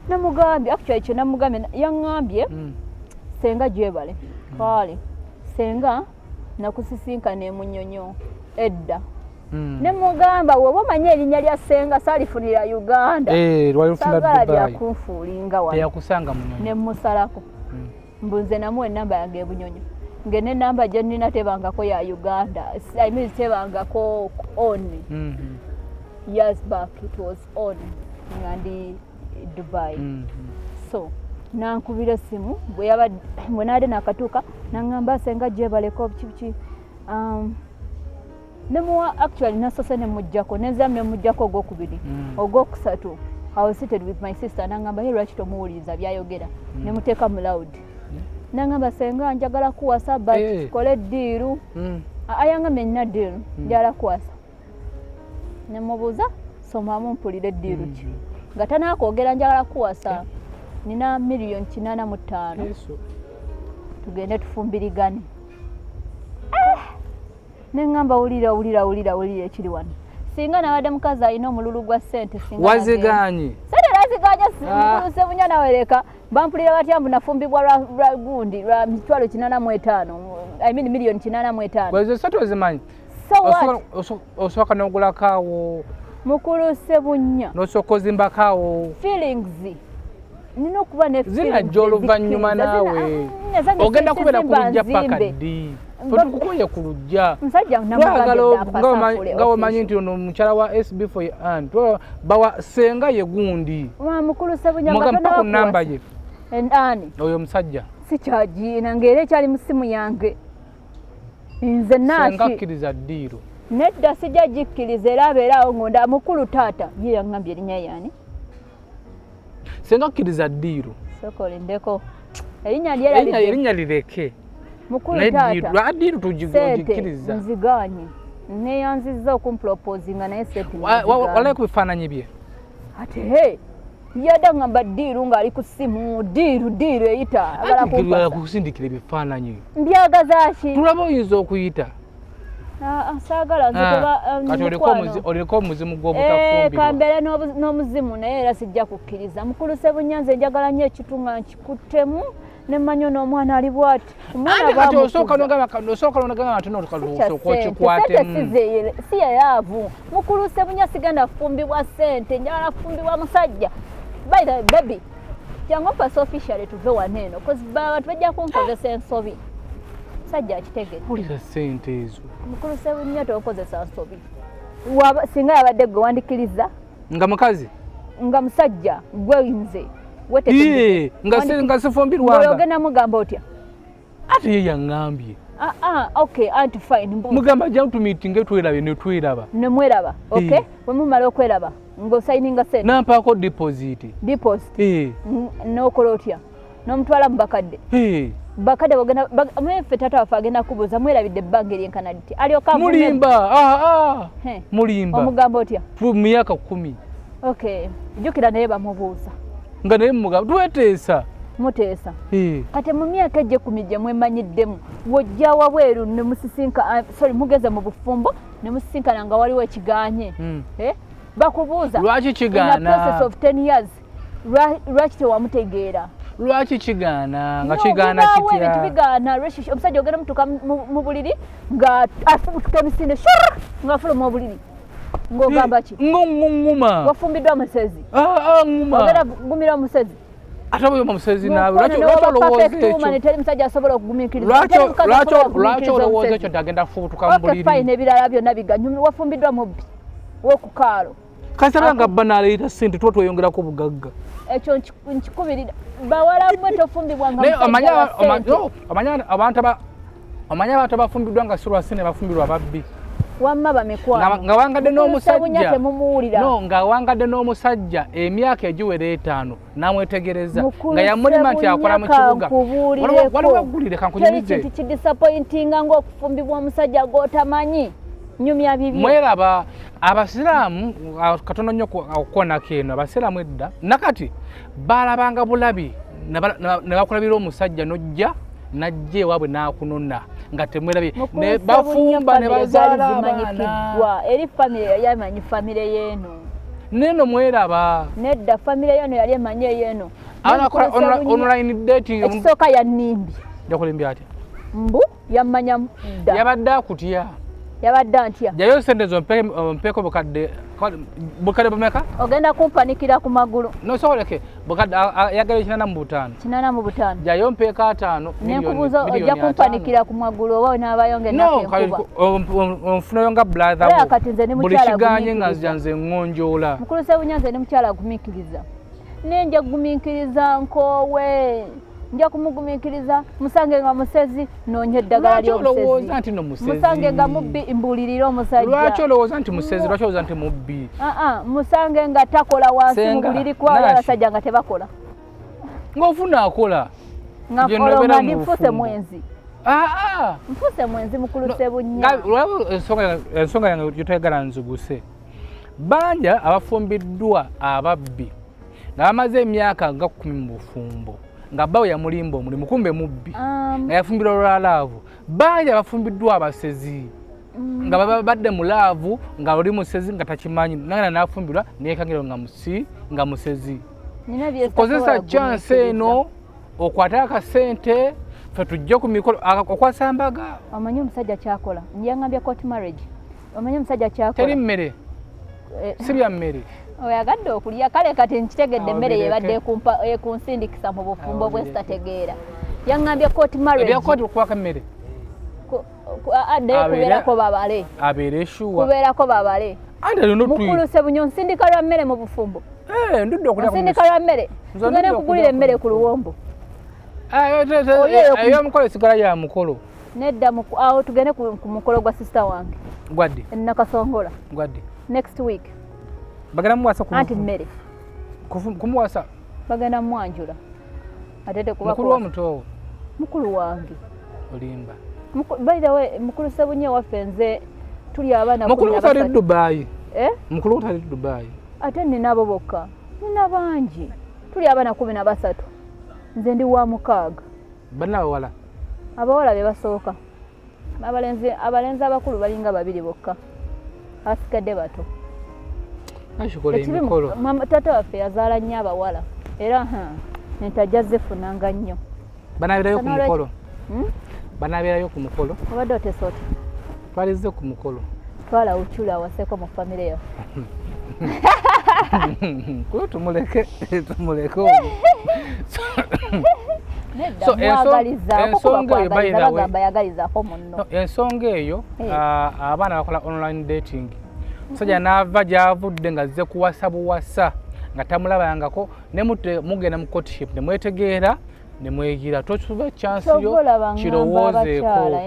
namugambye actually kye namugambye yaŋŋambye senga gyebale kaali senga nakusisinkana emunyonyo edda nemugamba woba omanye erinnya lya senga saalifunira Uganda saagala lyakunfuulinga teyakusanga munyonyo nemusalako mbunze namuwa enamba yange ebunyonyo ngene enamba gye nnina tebangako ya Uganda I mean tebangako on years back it was on ngandi Dubai so nankubira essimu bwe naade nakatuuka naŋŋamba senga gyebaleko kiki nemuwa actually nasose nemujjako nenzamu nemujjako ogwokubiri ogwokusatu I was seated with my sister naŋŋamba ye lwaki tomuwuliriza byayogera nemuteeka mu loud naŋŋamba senga njagala kuwasa but tukole eddiiru ayangamye nina ddiiru njagala kuwasa nemubuuza somamu mpulira eddiiru ki nga tanaakwogera njagala kuwasa nina $485 tugende tufumbirigane neŋŋamba wulira ekiri wano singa nabadde mukazi alina omululu gwa ssente waziganye sente naziganya Sebunya nawereka bampulira batya mbu nafumbibwa lwa gundi lwa $85 I mean $85 wezo sato zimanyi osoka nogulakawo mukulu Sebunya nosooka ozimbakawo feelings nina okuba ne zinajja oluvannyuma naawe ogenda kubeera ku lujja paka ddi totukukoye ku lujja nga omanyi nti ono mukyala wa SB4 bawa senga ye gundi mukulu Sebunya ku namba ye ani oyo musajja sikyagiina ng'era ekyali mu simu yange nze senga akkiriza ddiiro nedda sijja gikkiriza era abeeraawo ngonda mukulu taata ye yaŋŋambye erinnya yaani senga akkiriza ddiiro sokolindeko erinnya lireke mukulu taata ddiiro tugikkiriza nziganye neyanzizza okumproposinga naye sente walayo ku bifaananyi bye ate yadda ngamba ddiiru ng'ali ku ssimu ddiiru eyita agala kusindikira ebifaananyi mbyagaza ki tulaba oyinza okuyita saagala kati oliko omuzimu gw'obutafumbirwa kambeere n'omuzimu naye era sijja kukkiriza mukulu Sebunyanze njagala nnyo ekitunga nkikuttemu ne mmanyo n'omwana ali bw'ati omwana kati osooka n'ogamba ati nokikwate si yayaavu mukulu Ssebunya sigenda kufumbibwa ssente njala kufumbibwa musajja by the baby jangu mpasa officially tuve wano eno cause abantu bajja kunkozesa ensobi musajja akitegedde pulira ssente ezo mukulu Ssebunya tokozesa nsobi singa yabadde gwe wandikiriza nga mukazi nga musajja gwe nze nga sifumbirwanga ogenda mugamba otya ate ye yaŋŋambye okay anti fine mugamba jja tumiitinge twerabe ne tweraba ne mweraba okay bwe mumala okweraba ng'osayininga sente nampaako deposit n'okola otya n'omutwala mu bakadde bakadde bogenda mwefe tata waffe agenda kubuuza mwerabidde ebbanga eryenkana diti alyoka mulimba omugamba otya mu myaka 10 okay jjukira naye bamubuuza nga naye mugamba tweteesa muteesa kati mu myaka egye 10 gye mwemanyiddemu wojja wabweru ne musisinka mugeze mu bufumbo ne musisinkana nga waliwo ekiganye bakubuuza lwaki kigaana process of 10 years lwaki tewamutegeera lwaki kigaana nga kigaana kitya bigaana omusajja ogenda mutuka mu buliri nga afubutuka emisinde ng'afuluma obuliri ng'ogamba ki ng'unguma wafumbiddwa musezi nguma ogenda gumira musezi ate bwe musezi naawe lwaki olowooza ekyo teri musajja asobola okugumikiriza lwaki olowooza ekyo nti agenda kufubutuka mu buliri fine ebirala byonna biganyumi wafumbiddwa mubbi w'okukaalo kasaba nga bba n'aleeta ssente tuba tweyongerako bugagga ekyo nkikubirira bawala mmwe tofumbibwa nga omanyi abantu abafumbiddwa nga si lwa ssente bafumbirwa babbi wamma bamekwano nga wangadde n'omusajja temuwulira nga wangadde n'omusajja emyaka egiwera 5 namwetegereza nga yamulima nti akola mu kibuga waliwo eggulire kankunyumize kintu kidisappointinga ng'okufumbibwa omusajja gw'otamanyi nyumya bibi mweraba abasiraamu katono nnyo okukonako eno abasiraamu edda nakati balabanga bulabi ne bakulabira omusajja nojja najja ewaabwe n'akunona nga temwerabye ne bafumba ne bazaala abaana eri famire yali amanyi famire yeeno neno mweraba nedda famire yeeno yali emanyi eyeeno online dating ekisooka yannimbi jakulimbya atya mbu yammanya dda yabadde akutya yabadde antya jayo sente zo mpeeko bukadde bumeka ogenda kumpanikira ku magulu nosoleke bukadde yagala 85 jayo mpeeko 5 nenkubuuza ojja kumpanikira ku magulu oba n'abayonge onfunayo nga brother kati nze ne buli kiganye nga nze ngonjoola mukulu Ssebunya nze ne mukyala agumikiriza nenja gumiikiriza nkoowe nja kumugumikiriza musange nga musezi noonye eddagala ly'obusezi musange nga mubbi mbulirira omusajja lwaki olowooza nti musezi lwaki olowooza nti mubbi musange nga takola wansi mu buliri kwali abasajja nga tebakola ng'ofuna akola nga kolonga ndi nfuse mwenzi nfuse mwenzi mukulu Ssebunya ensonga yange gyotayagala nzuguse banja abafumbiddwa ababbi nga bamaze emyaka nga 10 mu bufumbo nga bbawe yamulimba omulimu kumbe mubbi nga yafumbirwa olwalaavu bangi abafumbiddwa abasezi nga babadde mu laavu nga oli musezi nga takimanyi nagenda nafumbirwa neyekangira nga musezi kozesa chance eno okwata akasente fe tujja ku mikolo okwasambaga omanyi omusajja kyakola njangambya court marriage omanyi omusajja kyakola teri mmere si bya mmere oyagadde okulya kale kati nkitegedde emmere yebadde kunsindikisa mu bufumbo bwe sitategeera yaŋŋambye court marriage ebyakoti okukwaka emmere addayo kubeerako babale abeere shuwa kubeerako babale mukulu Ssebunya nsindika lwa mmere mu bufumbo ndudde okulya nsindika lwa mmere tugende kugulira emmere ku luwombo ey'omukolo esigala ya mukolo nedda awo tugende ku mukolo gwa sister wange gwadde Nakasongola gwadde next week bagenda muwasa anti mmere kumuwasa bagenda mwanjula atete kuba mukulu w'omutoowo mukulu wange olimba by the way mukulu Ssebunya waffe nze tuli abaana mukulu utali Dubai mukulu utali Dubai ate nina abo bokka nina bangi tuli abaana 13 nze ndi wa 6 banna bawala abawala be basooka abalenzi abakulu balinga 2 bokka asigadde bato ashikola emikolo tata waffe yazaala nnyo abawala era entajja zifunanga nnyo Banabirayo ku mukolo. Banabirayo ku mukolo. Obadde otesota. Twalize ku mukolo. Twala uchula waseko mu family yo. Kuyo tumuleke. So ensonga eyo abaana bakola online dating. Musajja n'ava gy'avudde nga azze kuwasa buwasa nga tamulabangako ne mugenda mu courtship ne mwetegeera ne mwegira totuba chance yo kirowoozeeko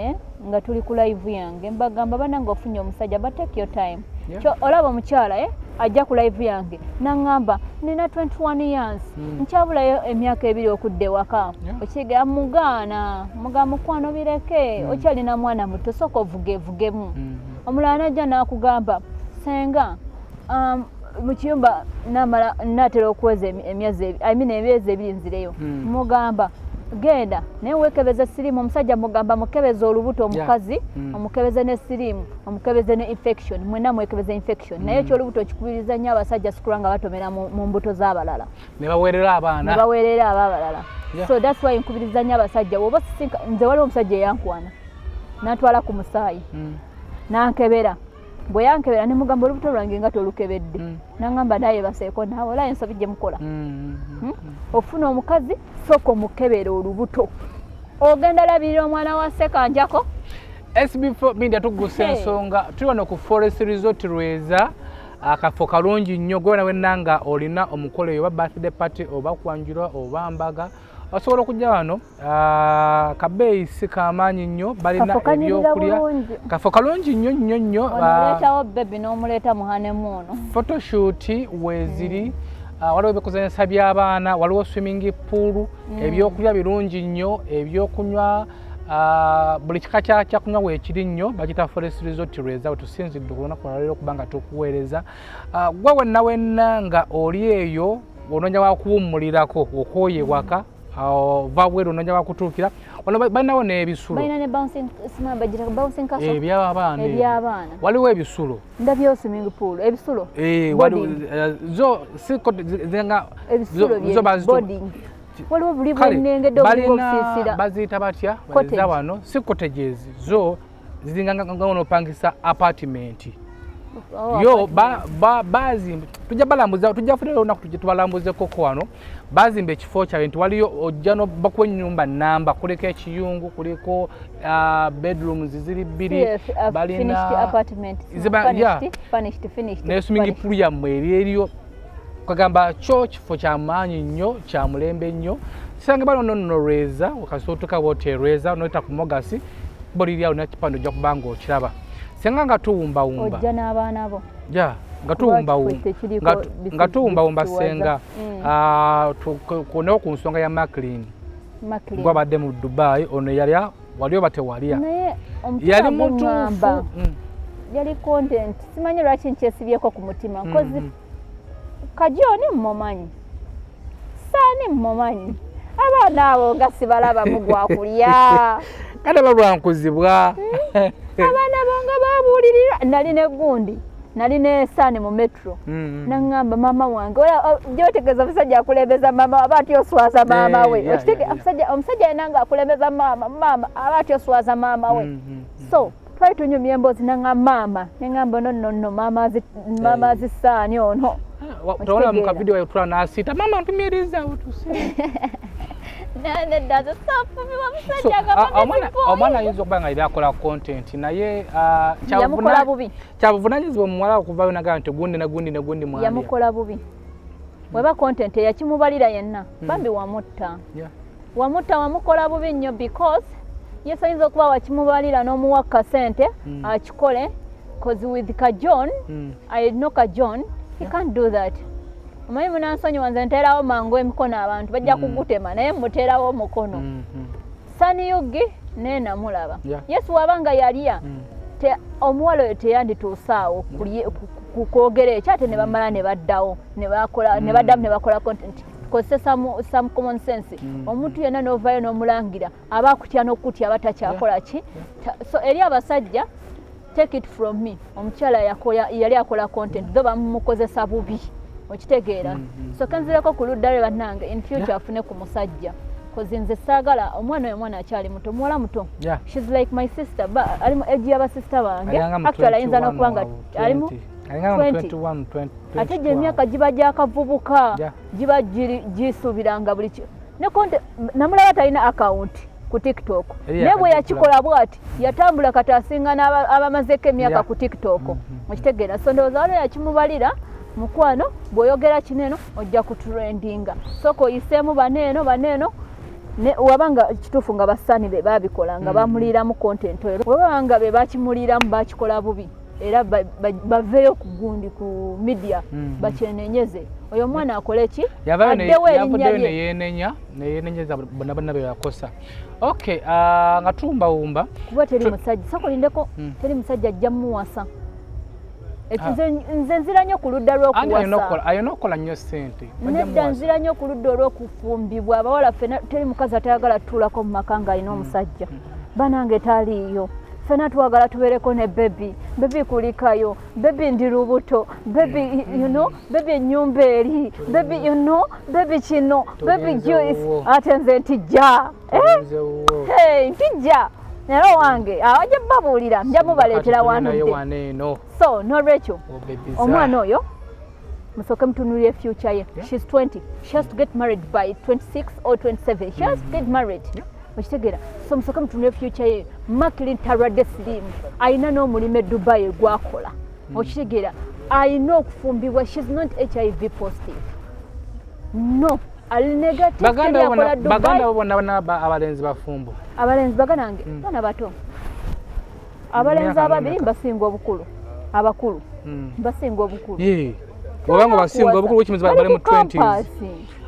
nga tuli ku live yange mbagamba bananga ofunye omusajja but take your time. Kyo olaba omukyala ajja ku live yange nangamba nina 21 years nkyabulayo emyaka ebiri okudde waka okiga mugaana mukwano bireke okyalina mwana muto soko vugemu omulala najja nakugamba senga mu kiyumba namala natera okuweza emyezi emyezi ebiri nzireyo mugamba genda naye wekebeza sirimu omusajja mugamba mukebeza olubuto omukazi omukebeze ne sirimu omukebeze ne infection mwena mwekebeza infection naye kyolubuto kikubiriza nnyo abasajja sikulanga batomera mu mbuto z'abalala ne baweerera abalala so that's why nkubiriza nnyo abasajja woba sisinka nze waliwo omusajja eyankwana n'atwala ku musaayi nankebera bwe yankebera ne mugamba olubuto lwange nga tolukebedde nangamba naye baseeko naawe olaba ensobi gye mukola ofuna omukazi soko mukebera olubuto ogenda labirira omwana wa sekanjako. SB4 Media Tuggussa Enssonga tuli wano ku Forest Resort Lweza akafo kalungi nnyo gwe wenanga olina omukolo oba birthday party oba kwanjirwa oba mbaga osobola okujja wano kabeeyi si kamaanyi nnyo balina ebyokulya kafo kalungi nnyo onoleetawo bebi n'omuleeta mu honeymoon photoshoot weziri waliwo ebyokozesa by'abaana waliwo swimming pool ebyokulya birungi nnyo ebyokunywa buli kika kyakunywa weekiri nnyo bakita Forest Resort Lweza wetusinzidde ku lunaku lwaleero kubanga tukuweereza gwe wenna nga oli eyo onoonya wakuwummulirako okooye waka vabwero onoonya wakutuukira balinawo n'ebisulo eby'abaana waliwo ebisulo ndabyo swimming pool ebisulo waliwo buli bwenengedde balina baziyita batya baleza wano si cottages zo zinganga onopangisa apartment yo bazimba tujja balambuza tujja fudde olunaku tujja tubalambuzeko wano bazimba ekifo kyabwe nti waliyo ojja nobakuwa ennyumba namba kuliko ekiyungu kuliko bedrooms ziri bbiri balina ne swimming pool yammwe eriyo kagamba kyo kifo kyamaanyi nnyo kya mulembe nnyo kisange bano nno Lweza wakasootuka wote Lweza noyita ku Mogasi boliri awo nakipande ojja kubanga okiraba senga nga tuwumbawumba ojja n'abaana bo nga tuwumbawumba senga kunewo ku nsonga ya Maclean gwabadde mu Dubai ono yalya waliyo batewalya yali mutuufu yali content simanyi lwaki nkyesibyeko ku mutima kozi kajoni mmumanyi saani mmumanyi abaana abo nga sibalaba mugwakulya kale balwankuzibwa abaana bonga babuulirira nalina egundi nalina esaani mu metro nangamba mama wange gyotegeeza omusajja akulembeza mama aba atya oswaza maama we omusajja yenanga akulembeza mama aba atya oswaza maama we so twali tunyumya emboozi nangamba mama nengamba nonno maama zisaani ono tawala mu kavidiyo yatula n'asiita mama mpimiriza omwana ayinza okuba nga eryakola content naye kyabuvunanyizibwa omuwala okuvayo nagaa nti gundi mwali yamukola bubi weba content eyakimubalira yenna bambi wamutta wamukola bubi nnyo because yes ayinza okuba wakimubalira n'omuwa kasente akikole because with Kajon I know Kajon he can't do that. Omanyi munansonyi wanze nteerawo mangu emikono abantu bajja kugutema naye muteerawo omukono sani yugi naye namulaba yesu wabanga yalya omuwala oyo teyandituusaawo kwogera ekyo ate ne bamala ne baddawo ne baddamu ne bakola content kozese some common sense omuntu yenna n'ovaayo n'omulangira aba akutya n'okutya aba takyakola ki so eri abasajja take it from me omukyala yali akola content tho bamukozesa bubi okitegeera so kanzireko ku ludda lwe bannange in future afune ku musajja kozi nze saagala omwana akyali muto muwala muto. She's like my sister alimu age y'abasista bange actually ayinza n'okuba nga alimu 20 ate gye emyaka giba gyakavubuka giba gisuubiranga buli nekonte namulaba talina akawunti ku TikTok naye bwe yakikola bw'ati yatambula kati asinga n'abamazeko emyaka ku TikTok okitegeera so ndowooza waliwo yakimubalira mukwano bw'oyogera kineno ojja kutrendinga soko oyiseemu baneeno wabanga kituufu nga basaani be baabikola nga bamuliiramu content oyo wabanga be bakimuliramu bakikola bubi era baveeyo ku gundi ku media bakyenenyeze oyo omwana akole ki addewo erinnya lye neyenenyeza bonna be yakosa okay nga tumbawumba kuba teri musajja sakolindeko teri musajja ajja muwasa nze nzira nnyo ku ludda lw'okuwasa ayina okukola nnyo ssente nedda nzira nnyo ku ludda olw'okufumbibwa abawala ffena teri mukazi atayagala tutuulako mu maka ng'alina omusajja banange taliiyo ffena twagala tubeereko ne bebi kulikayo bebi ndi lubuto bebi bebi ennyumba eri bebi bebi kino bebi juice ate nze ntijja ntijja nero wange awajja babuulira nja mubaleetera wanudde so nolwekyo omwana oyo musooke mutunuulire future ye she's 20 she has to get married by 26 or 27 she has to get married okitegeera so musooke mutunuulire future ye Maklin Taradde Slim ayina n'omulimu e Dubai gwakola okitegeera ayina okufumbibwa she's not HIV positive no baganda bo bonna abalenzi bafumbo abalenzi baganange bana bato abalenzi ababiri mbasinga obukulu abakulu mbasinga obukulu obanga basinga obukulu wekimizi bali mu 20s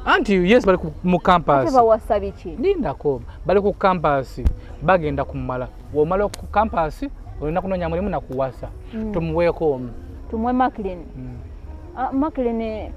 anti yes bali mu campus bawasa biki lindako bali ku campus bagenda kumala womala ku campus olina kunonya mulimu nakuwasa tumuweeko tumwe Maklin Maklin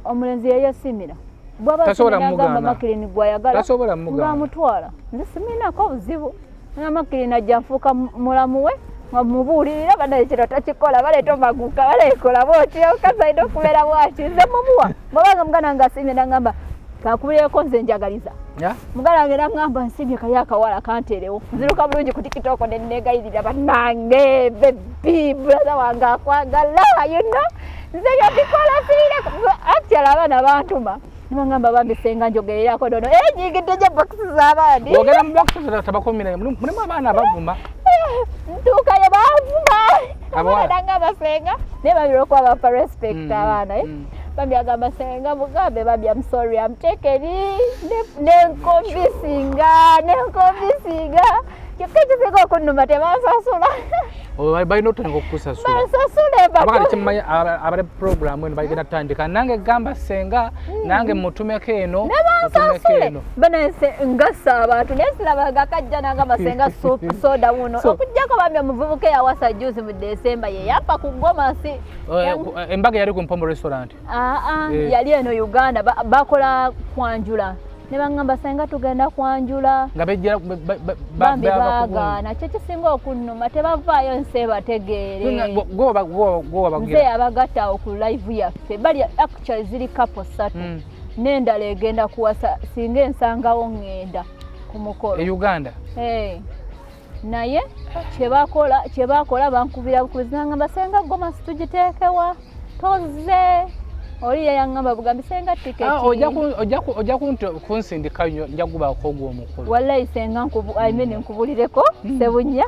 omulenzi yayasimira bwaba Maklin gwayagala ngamutwala nze siminako obuzibu na Maklin ajja nfuuka mulamu we mubuulirira banaye kino takikola baleeta omaguka baleekola bwoti omukazi alina okubeera bwati nze mumuwa bwabanga mugana nga asimye nagamba kakubireko nze njagaliza mugana ngera ngamba nsimye kali akawala kanteerewo nziruka bulungi ku TikTok nenegayirira bannange bebi brother wange akwagala nze yabikola sirira actually abaana bantuma nibangamba bambisenga njogererako dono nyingidde gye boxi z'abaandi ogera mu boxi tabakomire mulimu abaana abavuma ntuuka ye bavuma abaana basenga naye babira okuba bapa respect abaana bambyagamba senga mugambe babi I'm sorry I'm taken nenkombisinga kyokka ekisinga okunnuma tebansasula balina otandika okukusasula abali programu eno bagenda tandika nange gamba senga nange mutumeko eno bananse ngasa abantu naye sirabaga kajja nangamba senga soda wuno okujjako bambi omuvubuka eyawasa juzi mu Desemba ye yapa ku Gomasi embaga yali ku Mpombo restaurant yali eno Uganda bakola kwanjula ne bangamba senga tugenda kwanjula nga bejja bambi baagaana kyo kisinga okunnuma tebavaayo nse bategeere nze abagatta awo ku live yaffe bali actually ziri kapo 3 n'endala egenda kuwasa singa ensangawo ngenda ku mukolo e Uganda naye kyebakola bankubira bukubizi nangamba senga Gomasi tugiteekewa toze oli yangamba bugambi senga tiketi ojja kunsindika nnyo nja kubaako ogwo omukulu wallahi senga nkubulireko sebunya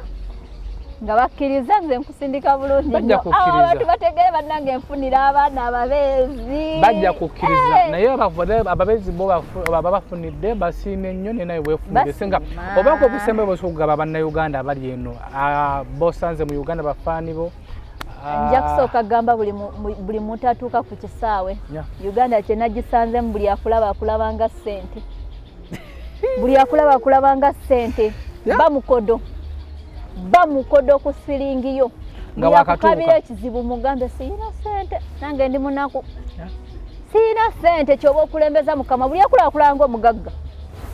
nga bakkiriza nze nkusindika bulungi abantu bategere bannange enfunira abaana ababeezi bajja kukkiriza naye ababeezi bo baba bafunidde basiime nnyo nenaye weefunire senga obaako obusembe bwosokugaba bannayuganda abali eno bosanze mu Uganda bafaani bo nja kusooka gamba buli muntu atuuka ku kisaawe Uganda kyenagisanze mu buli akulabanga ssente buli akulabanga ssente bamukodo ku siringiyo nga wakatuuka kabira ekizibu mugambe siyina ssente nange ndi munaku siyina ssente kyoba okulembeza mukama buli akulanga omugagga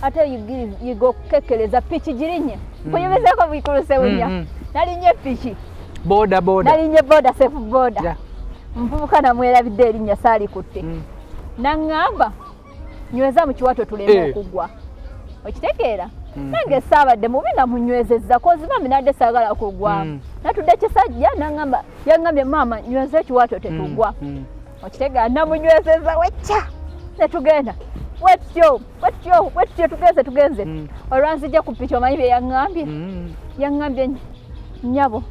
ate yiga okukekereza piki girinye kuyumizeeko bikuluse bunya nalinye piki boda nalinye boda safe boda mvubuka namwerabidde erinnya saali kutte nangamba nyweza mu kiwato tuleme okugwa okitegeera nange saabadde mubi namunywezezza kozi mami nadde saagala kugwa natudde kisajja yangambye maama nyweza ekiwato tetugwa okitegeera namunywezezza wecca netugenda wetyo tugenze olwanzijja ku picha omanyi bye yaŋŋambye nnyabo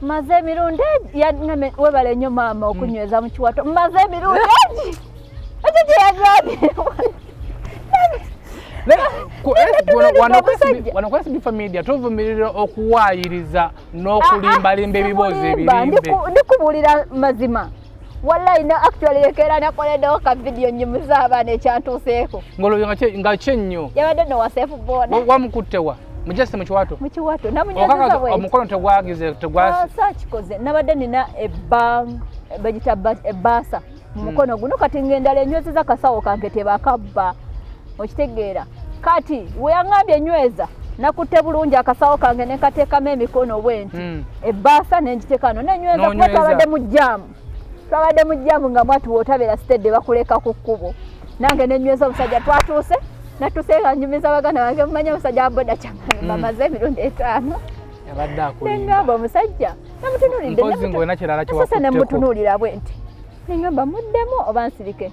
maze emirundi yaŋŋambye webale nnyo maama okunyweza mu kiwato maze emirundi egi ekyo kye yaŋŋambye wano ku SB4 Media tuvumirira okuwaayiriza n'okulimbalimba ebibuuzo ebirimbe ndikubuulira mazima wallahi na actually lekera nakoleddewo ka video nyimuza abaana ekyantuuseeko ngolobyo nga kyennyo yabadde no waseefu boda wamukuttewa mujase mu kiwato namunyezeza bwe omukono tegwagize kikoze nabadde nina ebbaasa mu mukono guno kati ngendala enywezeza kasawo kange tebakabba okitegeera kati weyaŋŋambye enyweza nakutte bulungi akasawo kange nekateekamu emikono bwenti ebbaasa nengitekano nenyweza kuba twabadde mu jjaamu nga mwatu wootabeera sitedde bakuleka ku kkubo nange nenyweza omusajja twatuuse natuuse nyumiza baganda bange mumanya omusajja wa boda kyangamba bamaze emirundi 5 nengamba omusajja namutunuulidde nemutunuulira bwenti nengamba muddemu oba nsirike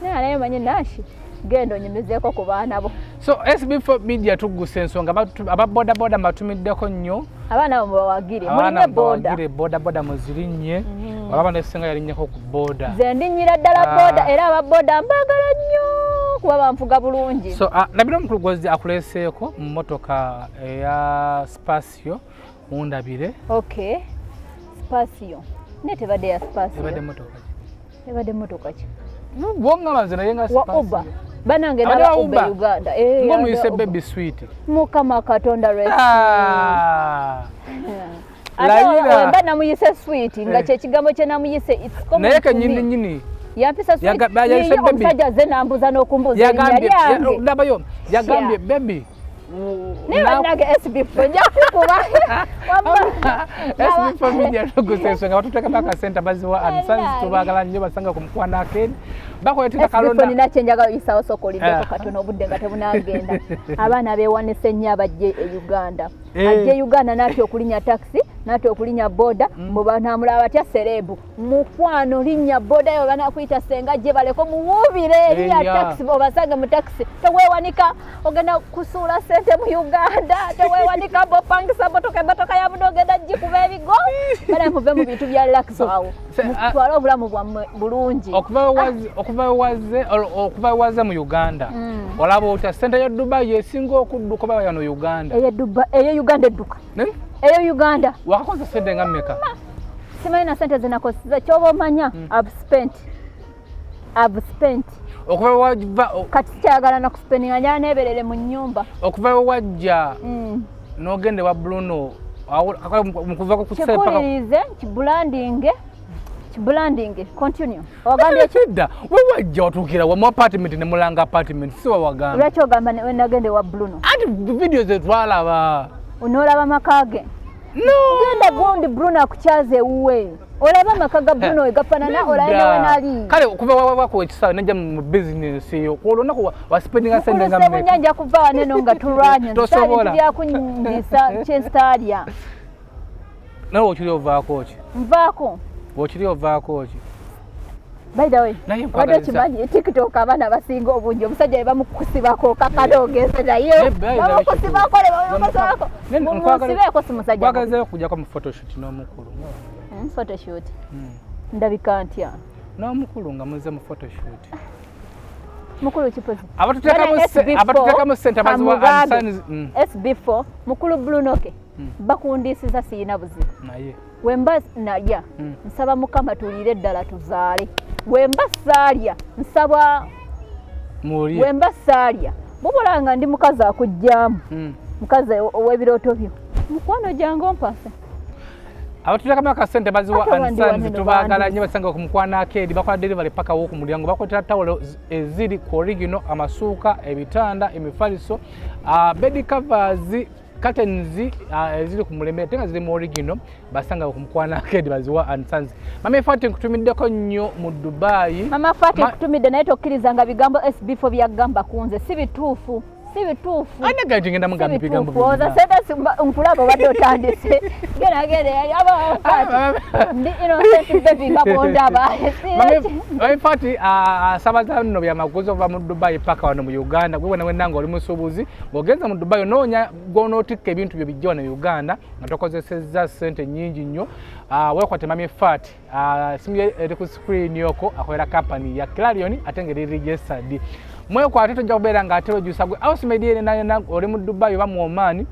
naye manye nashi genda onyumizeeko ku baana bo so SB4 Media Tuggussa Enssonga ababodaboda mbatumiddeko nnyo abaana bo mbawagire mulinye bodaboda muzirinnye olaba nesenga yalinnyeko ku boda nze ndinnyira ddala boda era ababoda mbagala nnyo kuba banfuga bulungi so nabira omukulugozi akuleeseeko mu motoka eya Spasio mundabire okay Spasio netebadde ya Spasio ebadde motoka ki bwongamba nze naye nga Spasio banange naba Uber Uganda ngo muyise baby sweet mukama katonda rest Laila bana namuyise sweet nga kye kigambo kye namuyise it's common naye kenyini yampisa sweet omusajja ze nambuza n'okumbuza yagambye baby nebanage SB4 njakukuba SB4 Media Tuggussa Enssonga batuteekamu akasente baziwa Ansanzi tubagala nnyo basanga ku mukwano akeni bakoleetera kalonda nina kyenjagala oyisawo sokoliddeko katono obudde nga tebunagenda abaana beewanise nnyo abajje e Uganda ajje Uganda naatya okulinnya taxi naatya okulinnya boda mubanamulaba batya serebu mukwano linnya boda yo banakuyita senga gye baleko muwuubire linnya taxi obasange mu taxi teweewanika ogenda kusuula sente mu Uganda teweewanika bopangisa motoka ya buno ogenda gikuba ebigo bana muve mu bintu bya luxury awo mutwale obulamu bwammwe bulungi okuva waze mu Uganda olaba otya sente ya Dubai esinga okudduka oba yano Uganda eyo Uganda edduka eyo Uganda wakakoza sente nga mmeka simanyi na sente zinakoseza kyoba omanya I've spent okuva wajja kati kyagala na kuspendinga njala neberere mu nyumba okuva wajja n'ogende wa Bruno mukuvako ku sepa kikulize kibulandinge continue ogambye ekidda wewajja watuukira wa mu apartment ne mulanga apartment si wawagamba lwaki ogamba nagende wa Bruno ati video ze twalaba onoolaba makage genda gundi Bruno akukyaze ewuwe olaba amaka Bruno wegafanana olaina wenali kale okuva wako ekisawe najja mu business yo olunaku waspendinga sente nga mmeka nyanja kuva neno nga tulwanya tosobola byakunyisa chestalia nawe okiri ovaako ki nvaako okiri ovaako ki by the way wado kimanyi TikTok abaana basinga obungi omusajja ye bamukusibako kakadogeze naye bamukusibako musibeeko si musajja kwagazeyo kujjako mu photoshoot n'omukulu photoshoot ndabika ntya n'omukulu nga muze mu photoshoot mukulu kipozi abatuteekamu ssente abaziwa Ansanzi SB4 mukulu Bruno K bakundisiza siyina buzibu naye wemba nalya nsaba mukama tuliire ddala tuzaale wemba saalya nsaba wemba saalya bubulanga ndi mukazi akujjaamu mukazi ow'ebirooto byo mukwano gyange ompase abatuteekamu akasente baziwa Ansanzi tubaagala nnyo basanga ku mukwano akeedi bakola delivery paka w'oku mulyango bakwetera tawulo eziri ku original amasuuka ebitanda emifaliso bed covers curtains eziri ku mulembe tenga ziri mu original basanga ku mukwana kedi baziwa and Sons. Mama Fati nkutumiddeko nnyo mu Dubai. Mama Fati nkutumidde naye tokkirizanga bigambo SB4 byagamba kunze si bituufu. Si bituufu. Anaga ngenda mugamba bigambo. Oza seta nkulaba badde otandise. Genda yali aba Fati. Ndi innocent baby ngabondaba. Mama Fati sabaza nno bya maguzo va mu Dubai paka wano mu Uganda. Gwe wena wenanga oli musubuzi. Ngogenza mu Dubai ononya gonotika ebintu byo bijjo na Uganda. Ngatokozeseza sente nyingi nnyo. Wekwate Mama Fati. Simye eri ku screen yoko akolera company ya Clarion atengere registered. Mwe kwa atito jobera nga atero jusagwe House Media na oli mu Dubai ba mu Oman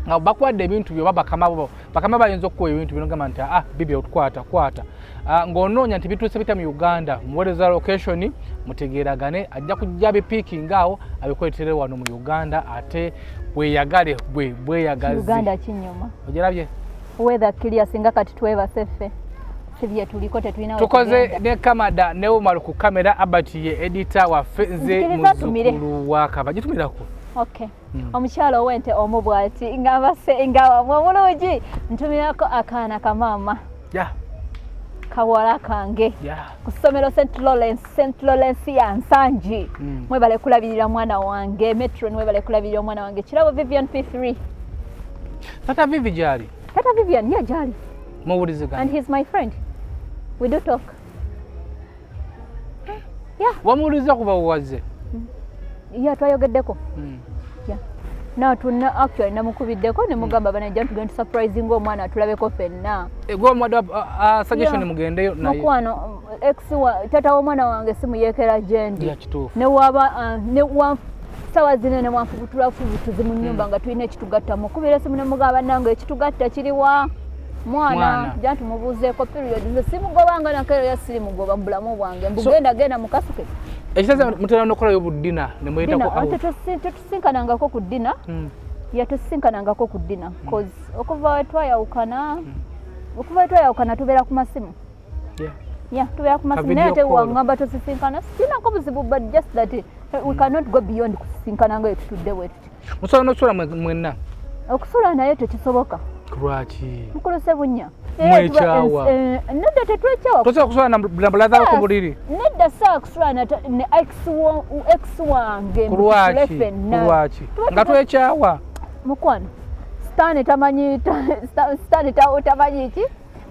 nga bakwadde ebintu byo bakama bayinza okuwa ebintu bino gamba nti bibi otkwata ng'onoonya nti bituuse bita mu Uganda muweereza location mutegeeragane ajja kujja bipiki ngaawo abikwetere wano mu Uganda ate bweyagale bweyagazi Uganda kinyuma ogerabye weather clear singa kati twebaseffe sibye tuliko tetulina tukoze ne kamada ne umaru ku kamera abati ye editor wa Nze Muzukulu wa Kaba gitumirako. Okay. Omukyalo wente omubwati ngabase ngawa mulungi ntumirako akaana kamama. Yeah. Kawala kange. Yeah. Ku ssomero St Lawrence ya Nsangi. Mwebale kulabirira mwana wange Metro mwebale kulabirira mwana wange kirabo Vivian P3. Tata Vivi jali. Tata Vivian ya jali. Muwulizigana. And he's my friend. We do talk. Yeah. Wamuuliza kuba waze. Yeah, twayogeddeko. Yeah. Na tuna actually namukubiddeko ne mugamba banajja tugenda surprising omwana atulabeko fenna. Ego mwada suggestion mugendeyo naye. Mukwano tata w'omwana wange simu yekera jendi. Ya kituufu. Ne waba ne wa sawa zine ne wanfubutula fubutuzi mu nyumba nga tulina ekitugatta mukubira simu ne mugamba nange ekitugatta kiriwa mwana jantu mubuzeeko period nze simugobanga nakero ya sirimugoba mbulamu bwange mbugenda mukasuke. Ekisaza mutera nokola yobuddina ne muyita ko awo. Tusinkanangako ku ddina. Tusinkanangako ku ddina cause okuva twayawukana tubeera ku masimu. Yeah, tubeera ku masimu naye ate wangamba tusisinkana sinako buzibu but just that we cannot go beyond kusinkananga etutudde wetuti. Musobola n'okusula mwenna. Okusula naye tekisoboka. Lwaki? Mukuluse bunya. Mwekyawa. Nedda tetwekyawa. Tosobola kusula na brother wo ku buliri. Nedda saa kusula ne ex wange. Lwaki? Nga twekyawa. Mukwano. Stani tamanyi ki?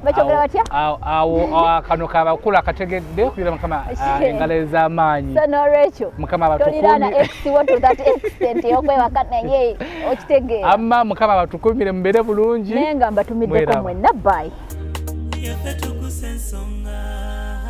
Bakyogera batya? Awo kano kabakula kategedde kugira mukama engalo ez'amaanyi. Sana Rachel. Mukama batukumi. Tolirana ex what to that extent yokwebaka naye okitegeera. Amma mukama batukumire mbere bulungi. Nenga mbatumiddeko mwenna bye. Tuggussa Enssonga.